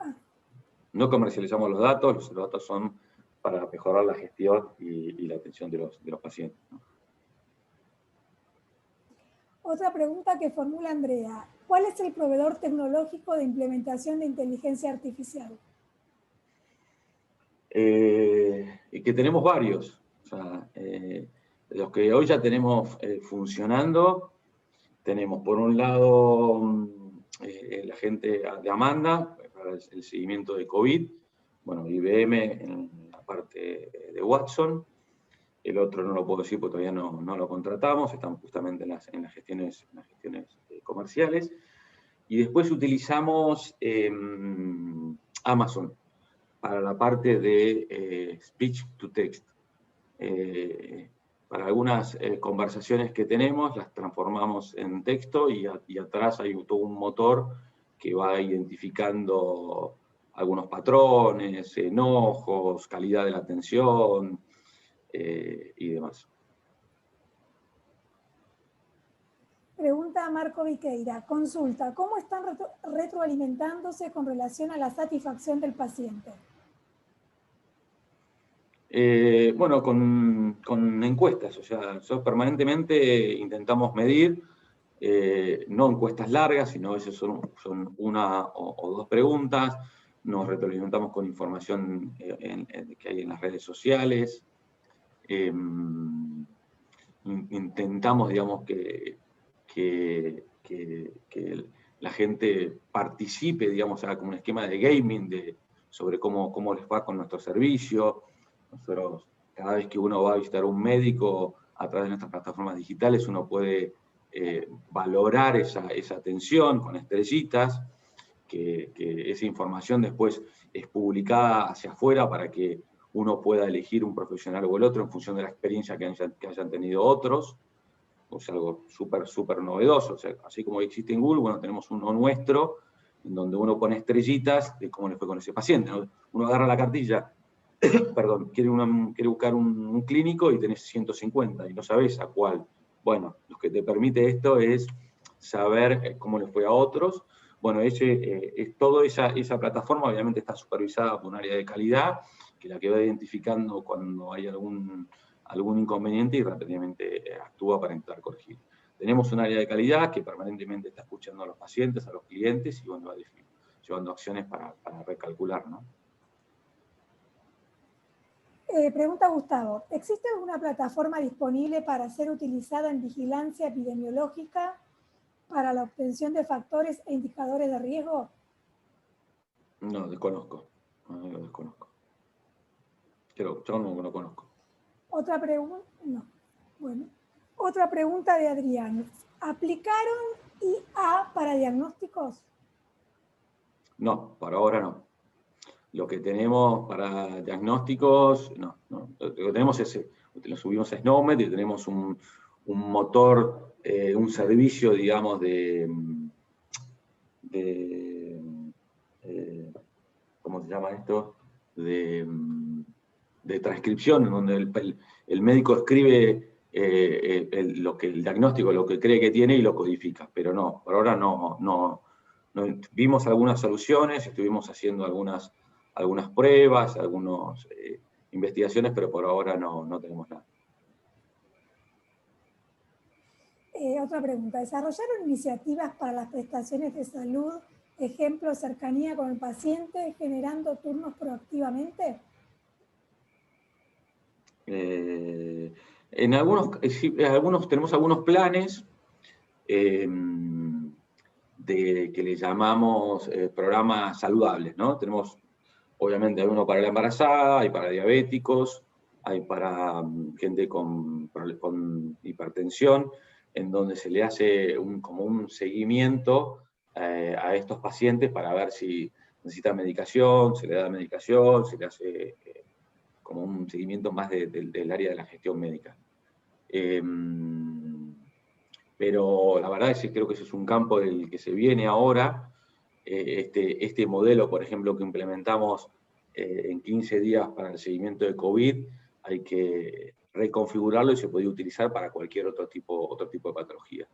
no comercializamos los datos son para mejorar la gestión y la atención de los pacientes, ¿no? Otra pregunta que formula Andrea. ¿Cuál es el proveedor tecnológico de implementación de inteligencia artificial? Y que tenemos varios. O sea, los que hoy ya tenemos funcionando, tenemos por un lado la gente de Amanda, para el seguimiento de COVID, bueno, IBM en la parte de Watson, el otro no lo puedo decir porque todavía no lo contratamos, estamos justamente en las gestiones comerciales, y después utilizamos Amazon para la parte de speech to text. Para algunas conversaciones que tenemos, las transformamos en texto y atrás hay todo un motor que va identificando algunos patrones, enojos, calidad de la atención y demás. Pregunta a Marco Viqueira. Consulta, ¿cómo están retroalimentándose con relación a la satisfacción del paciente? Bueno, con encuestas, o sea, nosotros permanentemente intentamos medir, no encuestas largas, sino a veces son una o dos preguntas, nos retroalimentamos con información que hay en las redes sociales, intentamos, digamos, que la gente participe, digamos, haga como un esquema de gaming, o sobre cómo les va con nuestro servicio. Nosotros, cada vez que uno va a visitar a un médico a través de nuestras plataformas digitales, uno puede valorar esa atención con estrellitas, que esa información después es publicada hacia afuera para que uno pueda elegir un profesional o el otro en función de la experiencia que hayan tenido otros. O sea, algo súper novedoso. O sea, así como existe en Google, bueno, tenemos uno nuestro, en donde uno pone estrellitas de cómo le fue con ese paciente, ¿no? Uno agarra la cartilla, perdón, quiere buscar un clínico y tenés 150 y no sabés a cuál. Bueno, lo que te permite esto es saber cómo le fue a otros. Bueno, toda esa plataforma obviamente está supervisada por un área de calidad, que la que va identificando cuando hay algún inconveniente y rápidamente actúa para intentar corregir. Tenemos un área de calidad que permanentemente está escuchando a los pacientes, a los clientes, y bueno, va llevando acciones para recalcular, ¿no? Pregunta Gustavo, ¿existe alguna plataforma disponible para ser utilizada en vigilancia epidemiológica para la obtención de factores e indicadores de riesgo? No, desconozco. No, lo desconozco. Yo no conozco. Otra pregunta, no. Bueno, otra pregunta de Adrián. ¿Aplicaron IA para diagnósticos? No, por ahora no. Lo que tenemos para diagnósticos, no. Lo que tenemos lo subimos a SNOMED y tenemos un motor, un servicio, digamos, ¿cómo se llama esto? De transcripción, en donde el médico escribe el diagnóstico, lo que cree que tiene y lo codifica. Pero no, por ahora no. Vimos algunas soluciones, estuvimos haciendo algunas pruebas, algunas investigaciones, pero por ahora no tenemos nada. Otra pregunta. ¿Desarrollaron iniciativas para las prestaciones de salud, ejemplo, cercanía con el paciente, generando turnos proactivamente? Tenemos algunos planes que le llamamos programas saludables, ¿no? Tenemos, obviamente, hay uno para la embarazada, hay para diabéticos, hay para gente con hipertensión, en donde se le hace como un seguimiento a estos pacientes para ver si necesitan medicación, se le da medicación, se le hace como un seguimiento más del área de la gestión médica. Pero la verdad es que creo que ese es un campo del que se viene ahora. Este modelo, por ejemplo, que implementamos en 15 días para el seguimiento de COVID, hay que reconfigurarlo y se puede utilizar para cualquier otro tipo de patología.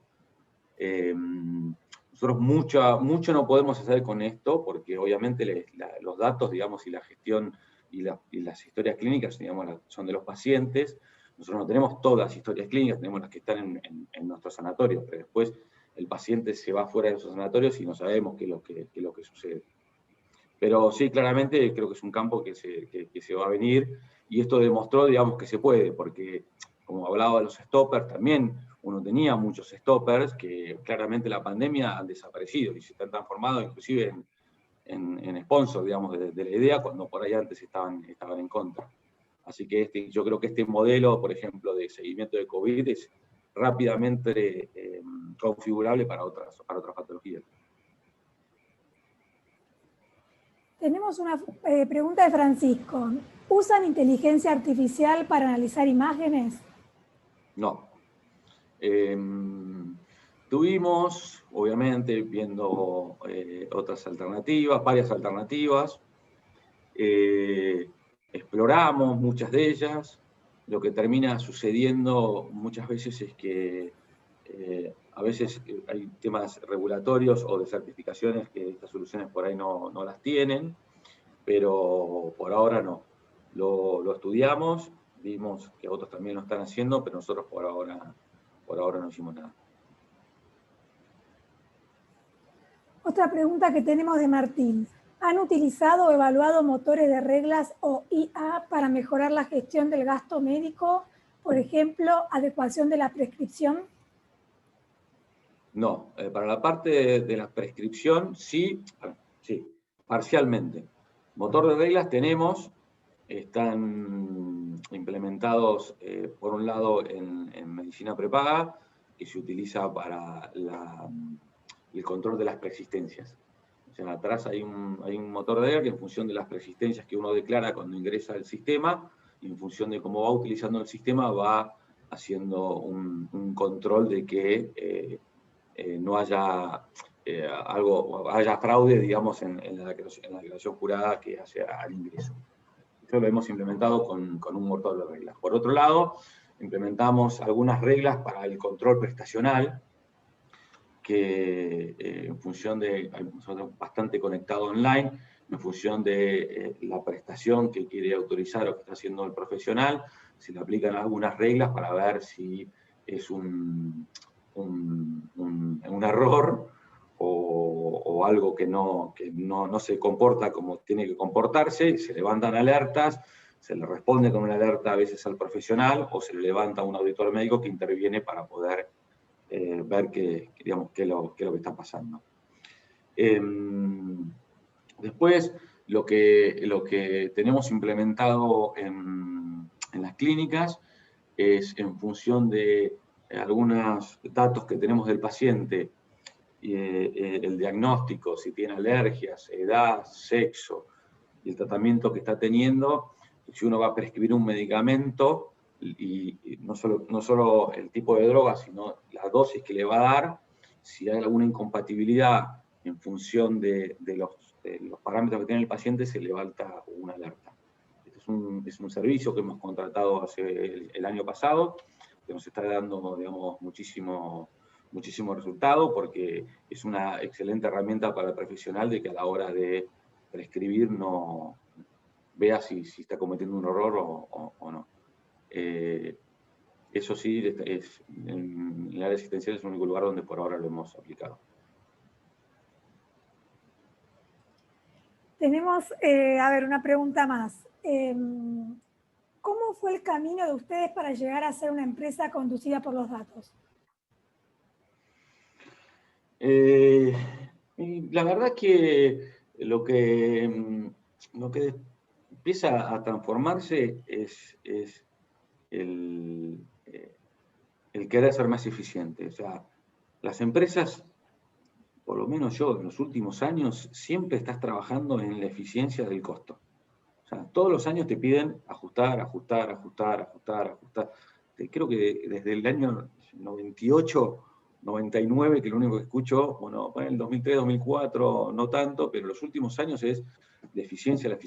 Nosotros mucho no podemos hacer con esto, porque obviamente los datos, digamos, y la gestión y las historias clínicas, digamos, son de los pacientes. Nosotros no tenemos todas las historias clínicas, tenemos las que están en nuestros sanatorios, pero después el paciente se va fuera de esos sanatorios y no sabemos qué es lo que sucede. Pero sí, claramente creo que es un campo que se va a venir, y esto demostró, digamos, que se puede, porque como hablaba de los stoppers, también uno tenía muchos stoppers que claramente la pandemia han desaparecido y se han transformado inclusive en sponsor, digamos, de la idea, cuando por ahí antes estaban en contra. Así que yo creo que este modelo, por ejemplo, de seguimiento de COVID es rápidamente configurable para otras patologías. Tenemos una pregunta de Francisco. ¿Usan inteligencia artificial para analizar imágenes? No. Estuvimos, obviamente, viendo otras alternativas, varias alternativas. Exploramos muchas de ellas. Lo que termina sucediendo muchas veces es que a veces hay temas regulatorios o de certificaciones que estas soluciones por ahí no las tienen, pero por ahora no. Lo estudiamos, vimos que otros también lo están haciendo, pero nosotros por ahora no hicimos nada. Otra pregunta que tenemos de Martín. ¿Han utilizado o evaluado motores de reglas o IA para mejorar la gestión del gasto médico? Por ejemplo, adecuación de la prescripción. No, para la parte de la prescripción sí, parcialmente. Motor de reglas tenemos, están implementados por un lado en medicina prepaga, que se utiliza para el control de las preexistencias. O sea, atrás hay un motor de reglas que en función de las preexistencias que uno declara cuando ingresa al sistema, y en función de cómo va utilizando el sistema, va haciendo un control de que no haya haya fraude, digamos, en la declaración jurada que hace al ingreso. Eso lo hemos implementado con un motor de reglas. Por otro lado, implementamos algunas reglas para el control prestacional, que en función de, nosotros bastante conectado online, en función de la prestación que quiere autorizar o que está haciendo el profesional, se le aplican algunas reglas para ver si es un error o algo que no se comporta como tiene que comportarse, se levantan alertas, se le responde con una alerta a veces al profesional, o se le levanta a un auditor médico que interviene para poder ver qué es lo que está pasando. Después, lo que tenemos implementado en las clínicas es en función de algunos datos que tenemos del paciente, el diagnóstico, si tiene alergias, edad, sexo, y el tratamiento que está teniendo, si uno va a prescribir un medicamento, y no solo el tipo de droga, sino la dosis que le va a dar, si hay alguna incompatibilidad en función de los parámetros que tiene el paciente, se levanta una alerta. Este es un servicio que hemos contratado hace el año pasado, que nos está dando, digamos, muchísimo resultado, porque es una excelente herramienta para el profesional de que a la hora de prescribir no vea si está cometiendo un error o no. Eso sí, en el área asistencial es el único lugar donde por ahora lo hemos aplicado. Tenemos, una pregunta más. ¿Cómo fue el camino de ustedes para llegar a ser una empresa conducida por los datos? La verdad que lo que empieza a transformarse es el querer ser más eficiente. O sea, las empresas, por lo menos yo en los últimos años, siempre estás trabajando en la eficiencia del costo. O sea, todos los años te piden ajustar. Creo que desde el año 98, 99, que lo único que escucho, bueno, en el 2003, 2004, no tanto, pero los últimos años es la eficiencia.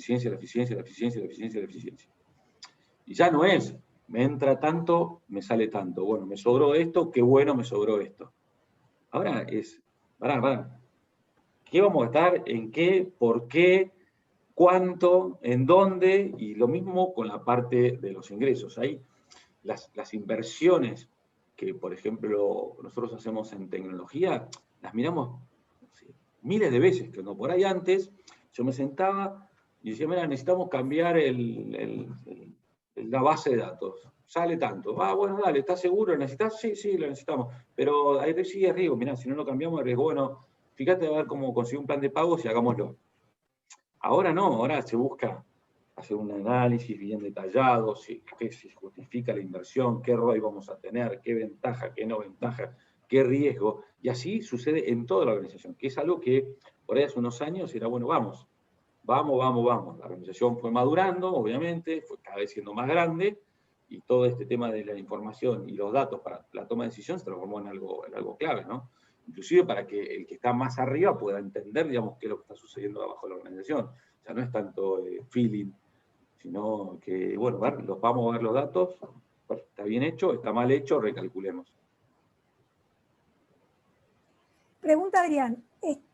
Y ya no es, me entra tanto, me sale tanto. Bueno, me sobró esto, qué bueno, me sobró esto. Ahora es, pará, ¿qué vamos a gastar? ¿En qué? ¿Por qué? ¿Cuánto? ¿En dónde? Y lo mismo con la parte de los ingresos. Ahí las inversiones que, por ejemplo, nosotros hacemos en tecnología, las miramos miles de veces, que no por ahí antes, yo me sentaba y decía, mira, necesitamos cambiar la base de datos. Sale tanto. Bueno, dale, ¿estás seguro? ¿Lo necesitas? Sí, lo necesitamos. Pero ahí sigue riesgo. Mirá, si no lo cambiamos, es riesgo. Bueno, fíjate a ver cómo conseguir un plan de pagos y hagámoslo. Ahora no, ahora se busca hacer un análisis bien detallado, qué se justifica la inversión, qué ROI vamos a tener, qué ventaja, qué no ventaja, qué riesgo. Y así sucede en toda la organización, que es algo que por ahí hace unos años era, bueno, vamos. La organización fue madurando, obviamente, fue cada vez siendo más grande, y todo este tema de la información y los datos para la toma de decisión se transformó en algo clave, ¿no? Inclusive para que el que está más arriba pueda entender, digamos, qué es lo que está sucediendo abajo de la organización. O sea, no es tanto feeling, sino que, bueno, vamos a ver los datos, está bien hecho, está mal hecho, recalculemos. Pregunta Adrián,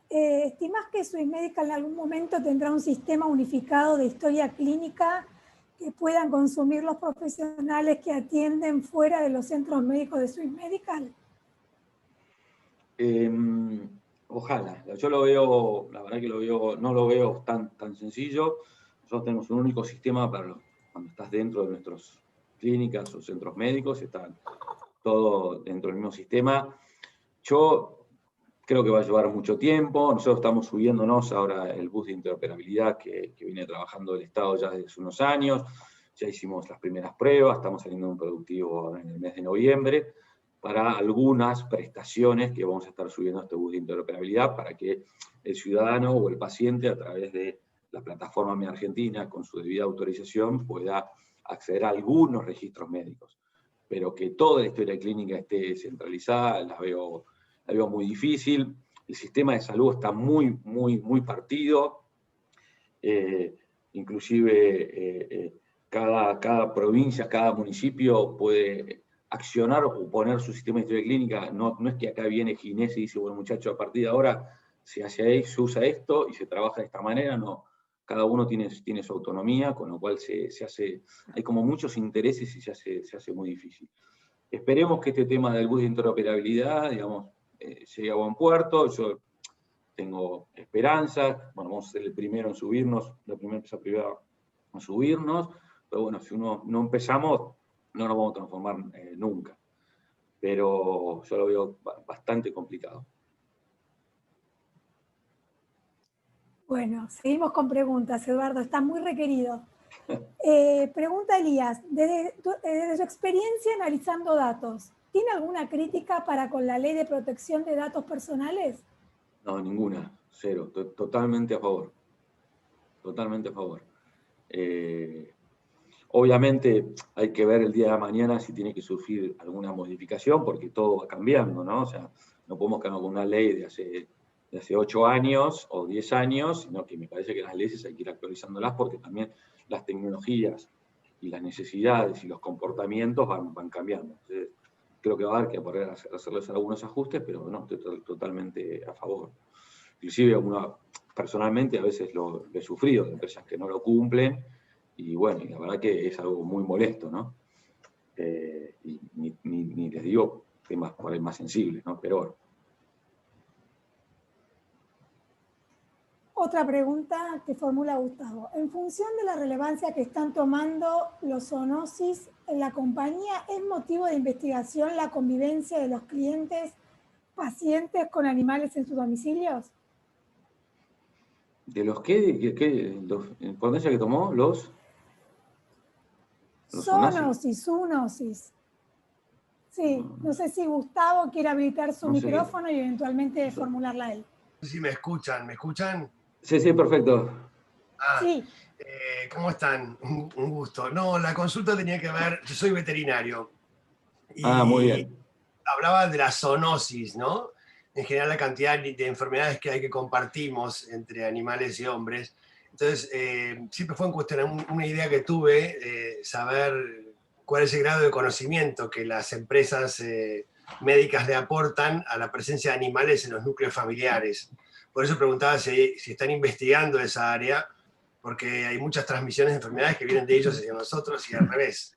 ¿estimás que Swissmedical en algún momento tendrá un sistema unificado de historia clínica que puedan consumir los profesionales que atienden fuera de los centros médicos de Swissmedical? Ojalá. Yo lo veo, la verdad que no lo veo tan sencillo. Nosotros tenemos un único sistema para cuando estás dentro de nuestras clínicas o centros médicos, están todo dentro del mismo sistema. Yo Creo que va a llevar mucho tiempo. Nosotros estamos subiéndonos ahora el bus de interoperabilidad que viene trabajando el Estado ya desde hace unos años. Ya hicimos las primeras pruebas, estamos saliendo de un productivo ahora en el mes de noviembre para algunas prestaciones que vamos a estar subiendo a este bus de interoperabilidad para que el ciudadano o el paciente, a través de la plataforma Mi Argentina, con su debida autorización, pueda acceder a algunos registros médicos. Pero que toda la historia clínica esté centralizada, la veo muy difícil. El sistema de salud está muy partido. Inclusive cada provincia, cada municipio puede accionar o poner su sistema de historia clínica. No es que acá viene Ginés y dice, bueno, muchachos, a partir de ahora se usa esto y se trabaja de esta manera. No, cada uno tiene su autonomía, con lo cual hay como muchos intereses y se hace muy difícil. Esperemos que este tema del bus de interoperabilidad, digamos, llegue a buen puerto. Yo tengo esperanzas. Bueno, vamos a ser el primero en subirnos, la primera empresa privada en subirnos, pero bueno, si no empezamos, no nos vamos a transformar nunca. Pero yo lo veo bastante complicado. Bueno, seguimos con preguntas, Eduardo, está muy requerido. Pregunta Elías, desde su experiencia analizando datos, ¿tiene alguna crítica para con la Ley de Protección de Datos Personales? No, ninguna, cero, totalmente a favor. Totalmente a favor. Obviamente hay que ver el día de mañana si tiene que sufrir alguna modificación, porque todo va cambiando, ¿no? O sea, no podemos quedarnos con una ley de hace 8 años o 10 años, sino que me parece que las leyes hay que ir actualizándolas porque también las tecnologías y las necesidades y los comportamientos van cambiando. Entonces, creo que va a haber que poder hacerles algunos ajustes, pero no, estoy totalmente a favor. Inclusive personalmente a veces lo he sufrido de empresas que no lo cumplen, y bueno, y la verdad que es algo muy molesto, ¿no? Y ni les digo temas por ahí más sensibles, ¿no? Pero bueno. Otra pregunta que formula Gustavo. En función de la relevancia que están tomando los zoonosis en la compañía, ¿es motivo de investigación la convivencia de los clientes, pacientes con animales en sus domicilios? ¿De los qué? ¿La importancia que tomó los zoonosis? Sí, no sé si Gustavo quiere habilitar su micrófono y eventualmente formularla a él. No sé si me escuchan. ¿Me escuchan? Sí, perfecto. Sí. ¿Cómo están? Un gusto. No, la consulta tenía que ver, yo soy veterinario. Y muy bien. Hablaba de la zoonosis, ¿no? En general la cantidad de enfermedades que hay que compartimos entre animales y hombres. Entonces, siempre fue una idea que tuve, saber cuál es el grado de conocimiento que las empresas médicas le aportan a la presencia de animales en los núcleos familiares. Por eso preguntaba si están investigando esa área, porque hay muchas transmisiones de enfermedades que vienen de ellos hacia nosotros y al revés.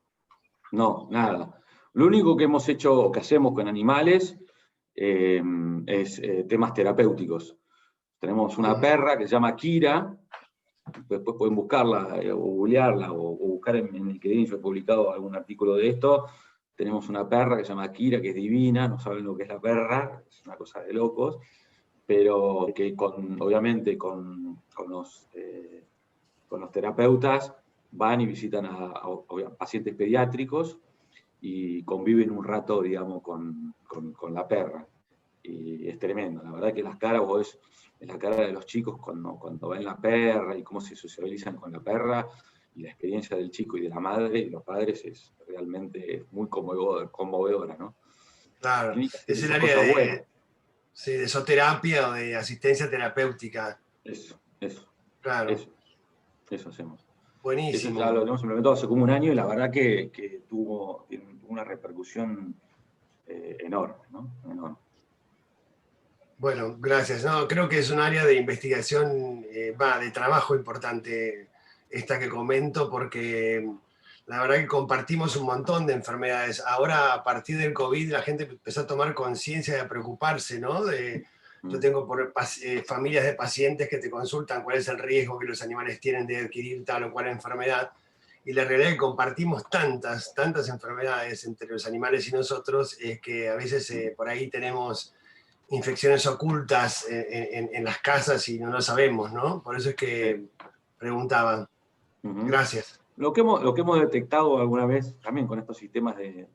No, nada. Lo único que hacemos con animales es temas terapéuticos. Tenemos una perra que se llama Kira, después pueden buscarla o googlearla o buscar en LinkedIn, yo he publicado algún artículo de esto. Tenemos una perra que se llama Kira, que es divina, no saben lo que es la perra, es una cosa de locos, pero que obviamente con los terapeutas van y visitan a pacientes pediátricos y conviven un rato, digamos, con la perra. Y es tremendo, la verdad que las caras, vos ves en la cara de los chicos cuando ven la perra y cómo se sociabilizan con la perra, y la experiencia del chico y de la madre y los padres es realmente muy conmovedora, ¿no? Claro, es el área de zooterapia o de asistencia terapéutica. Eso. Claro. Eso hacemos. Buenísimo. Eso ya lo hemos implementado hace como un año y la verdad que tuvo una repercusión enorme, ¿no? Enorme. Bueno, gracias. No, creo que es un área de investigación, de trabajo importante esta que comento, porque la verdad que compartimos un montón de enfermedades. Ahora, a partir del COVID, la gente empezó a tomar conciencia de preocuparse, ¿no? Yo tengo familias de pacientes que te consultan cuál es el riesgo que los animales tienen de adquirir tal o cual enfermedad. Y la realidad es que compartimos tantas enfermedades entre los animales y nosotros, es que a veces por ahí tenemos infecciones ocultas en las casas y no lo sabemos, ¿no? Por eso es que preguntaba. Gracias. Lo que hemos detectado alguna vez, también con estos sistemas de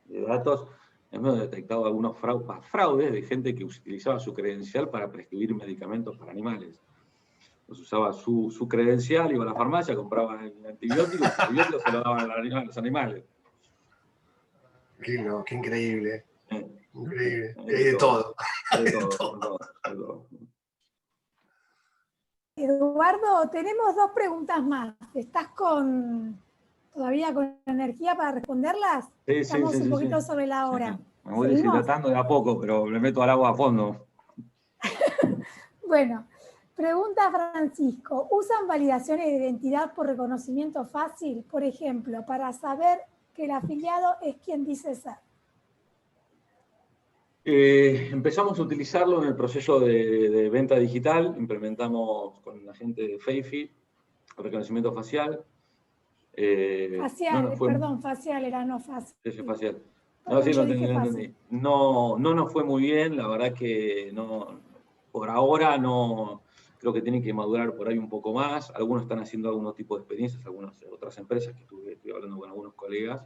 datos, hemos detectado algunos fraudes de gente que utilizaba su credencial para prescribir medicamentos para animales. Pues usaba su credencial, iba a la farmacia, compraba el antibiótico, y el antibiótico se lo daban a los animales. Qué increíble. Increíble. Hay de todo. De todo. Eduardo, tenemos 2 preguntas más. ¿Estás todavía con energía para responderlas? Sí, Estamos un poquito sobre la hora. Me voy deshidratando de a poco, pero le meto al agua a fondo. Bueno, pregunta Francisco. ¿Usan validaciones de identidad por reconocimiento fácil? Por ejemplo, para saber que el afiliado es quien dice ser. Empezamos a utilizarlo en el proceso de venta digital. Implementamos con la gente de Feifi el reconocimiento facial. Facial era no fácil. Sí, facial. No nos fue muy bien, la verdad que no, por ahora no, creo que tiene que madurar por ahí un poco más. Algunos están haciendo algunos tipos de experiencias, algunas otras empresas que estoy hablando con algunos colegas,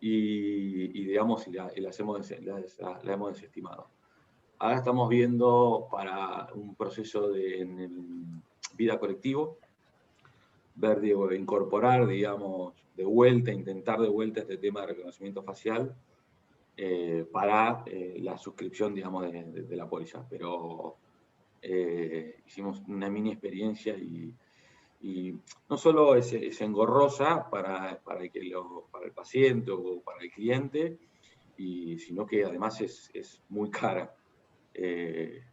y digamos, las hemos desestimado. Ahora estamos viendo para un proceso en el vida colectivo, incorporar, digamos, intentar de vuelta este tema de reconocimiento facial para la suscripción, digamos, de la póliza. Pero hicimos una mini experiencia y no solo es engorrosa para el paciente o para el cliente, sino que además es muy cara.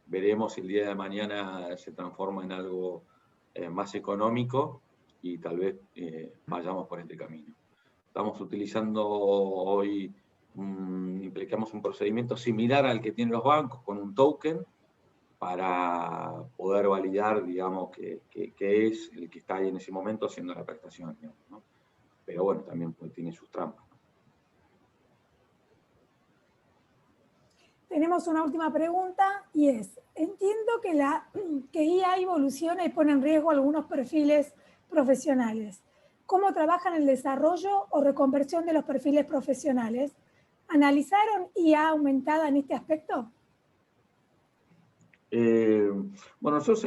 Veremos si el día de mañana se transforma en algo más económico y tal vez vayamos por este camino. Estamos utilizando hoy, implicamos un procedimiento similar al que tienen los bancos con un token para poder validar, digamos, que es el que está ahí en ese momento haciendo la prestación, digamos, ¿no? Pero bueno, también tiene sus trampas. Tenemos una última pregunta y es, entiendo que IA evoluciona y pone en riesgo algunos perfiles profesionales. ¿Cómo trabajan el desarrollo o reconversión de los perfiles profesionales? ¿Analizaron IA aumentada en este aspecto? Bueno, nosotros,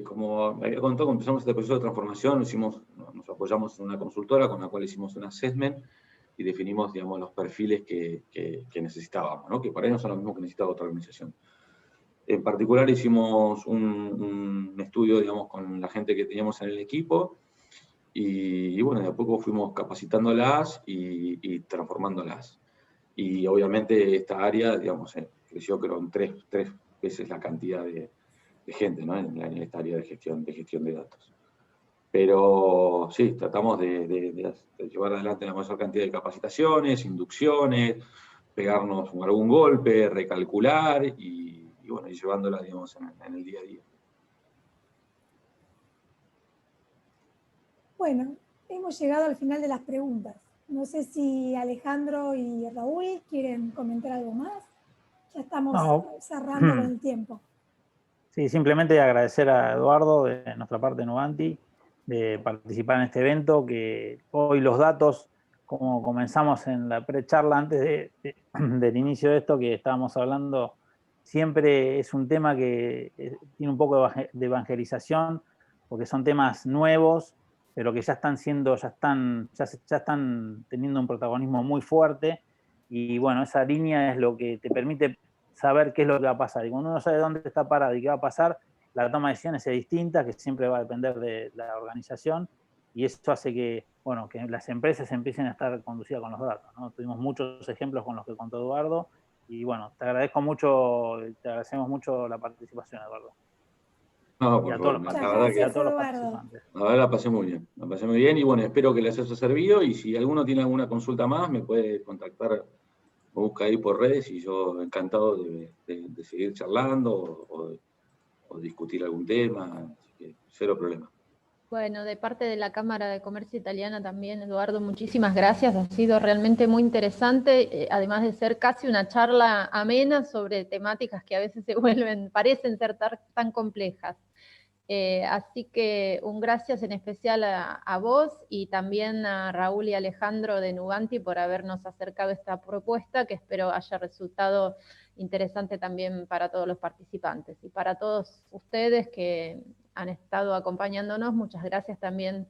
como había contado, cuando empezamos este proceso de transformación, nos apoyamos en una consultora con la cual hicimos un assessment y definimos, digamos, los perfiles que necesitábamos, ¿no? Que para ahí no son los mismos que necesitaba otra organización. En particular hicimos un estudio, digamos, con la gente que teníamos en el equipo y bueno, de a poco fuimos capacitándolas y transformándolas. Y obviamente esta área, digamos, creció creo en tres veces la cantidad de gente, ¿no? En esta área de gestión de datos. Pero sí, tratamos de llevar adelante la mayor cantidad de capacitaciones, inducciones, pegarnos algún golpe, recalcular y bueno, y llevándola, digamos, en el día a día. Bueno, hemos llegado al final de las preguntas. No sé si Alejandro y Raúl quieren comentar algo más. Ya estamos cerrando con el tiempo. Sí, simplemente agradecer a Eduardo de nuestra parte de Nubanti de participar en este evento, que hoy los datos, como comenzamos en la pre-charla antes del inicio de esto que estábamos hablando, siempre es un tema que tiene un poco de evangelización, porque son temas nuevos, pero que ya están teniendo un protagonismo muy fuerte, y bueno, esa línea es lo que te permite saber qué es lo que va a pasar. Y cuando uno sabe dónde está parado y qué va a pasar, la toma de decisiones es distinta, que siempre va a depender de la organización, y eso hace que, bueno, que las empresas empiecen a estar conducidas con los datos, ¿no? Tuvimos muchos ejemplos con los que contó Eduardo, y bueno, te agradecemos mucho la participación, Eduardo. No, por favor, la verdad la pasé muy bien, y bueno, espero que les haya servido, y si alguno tiene alguna consulta más, me puede contactar, me busca ahí por redes, y yo encantado de seguir charlando o discutir algún tema, así que cero problema. Bueno, de parte de la Cámara de Comercio Italiana también, Eduardo, muchísimas gracias. Ha sido realmente muy interesante, además de ser casi una charla amena sobre temáticas que a veces parecen ser tan complejas. Así que un gracias en especial a vos y también a Raúl y Alejandro de Nubanti por habernos acercado esta propuesta, que espero haya resultado interesante también para todos los participantes. Y para todos ustedes que han estado acompañándonos, muchas gracias también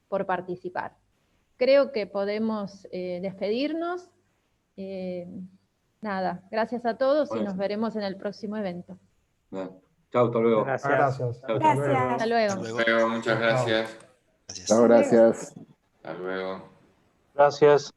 por participar. Creo que podemos despedirnos. Nada, gracias a todos y nos veremos en el próximo evento. Chao, hasta luego. Gracias. Gracias. Gracias. Hasta luego. Hasta luego, muchas gracias. Gracias. Chao, gracias. Hasta luego. Gracias.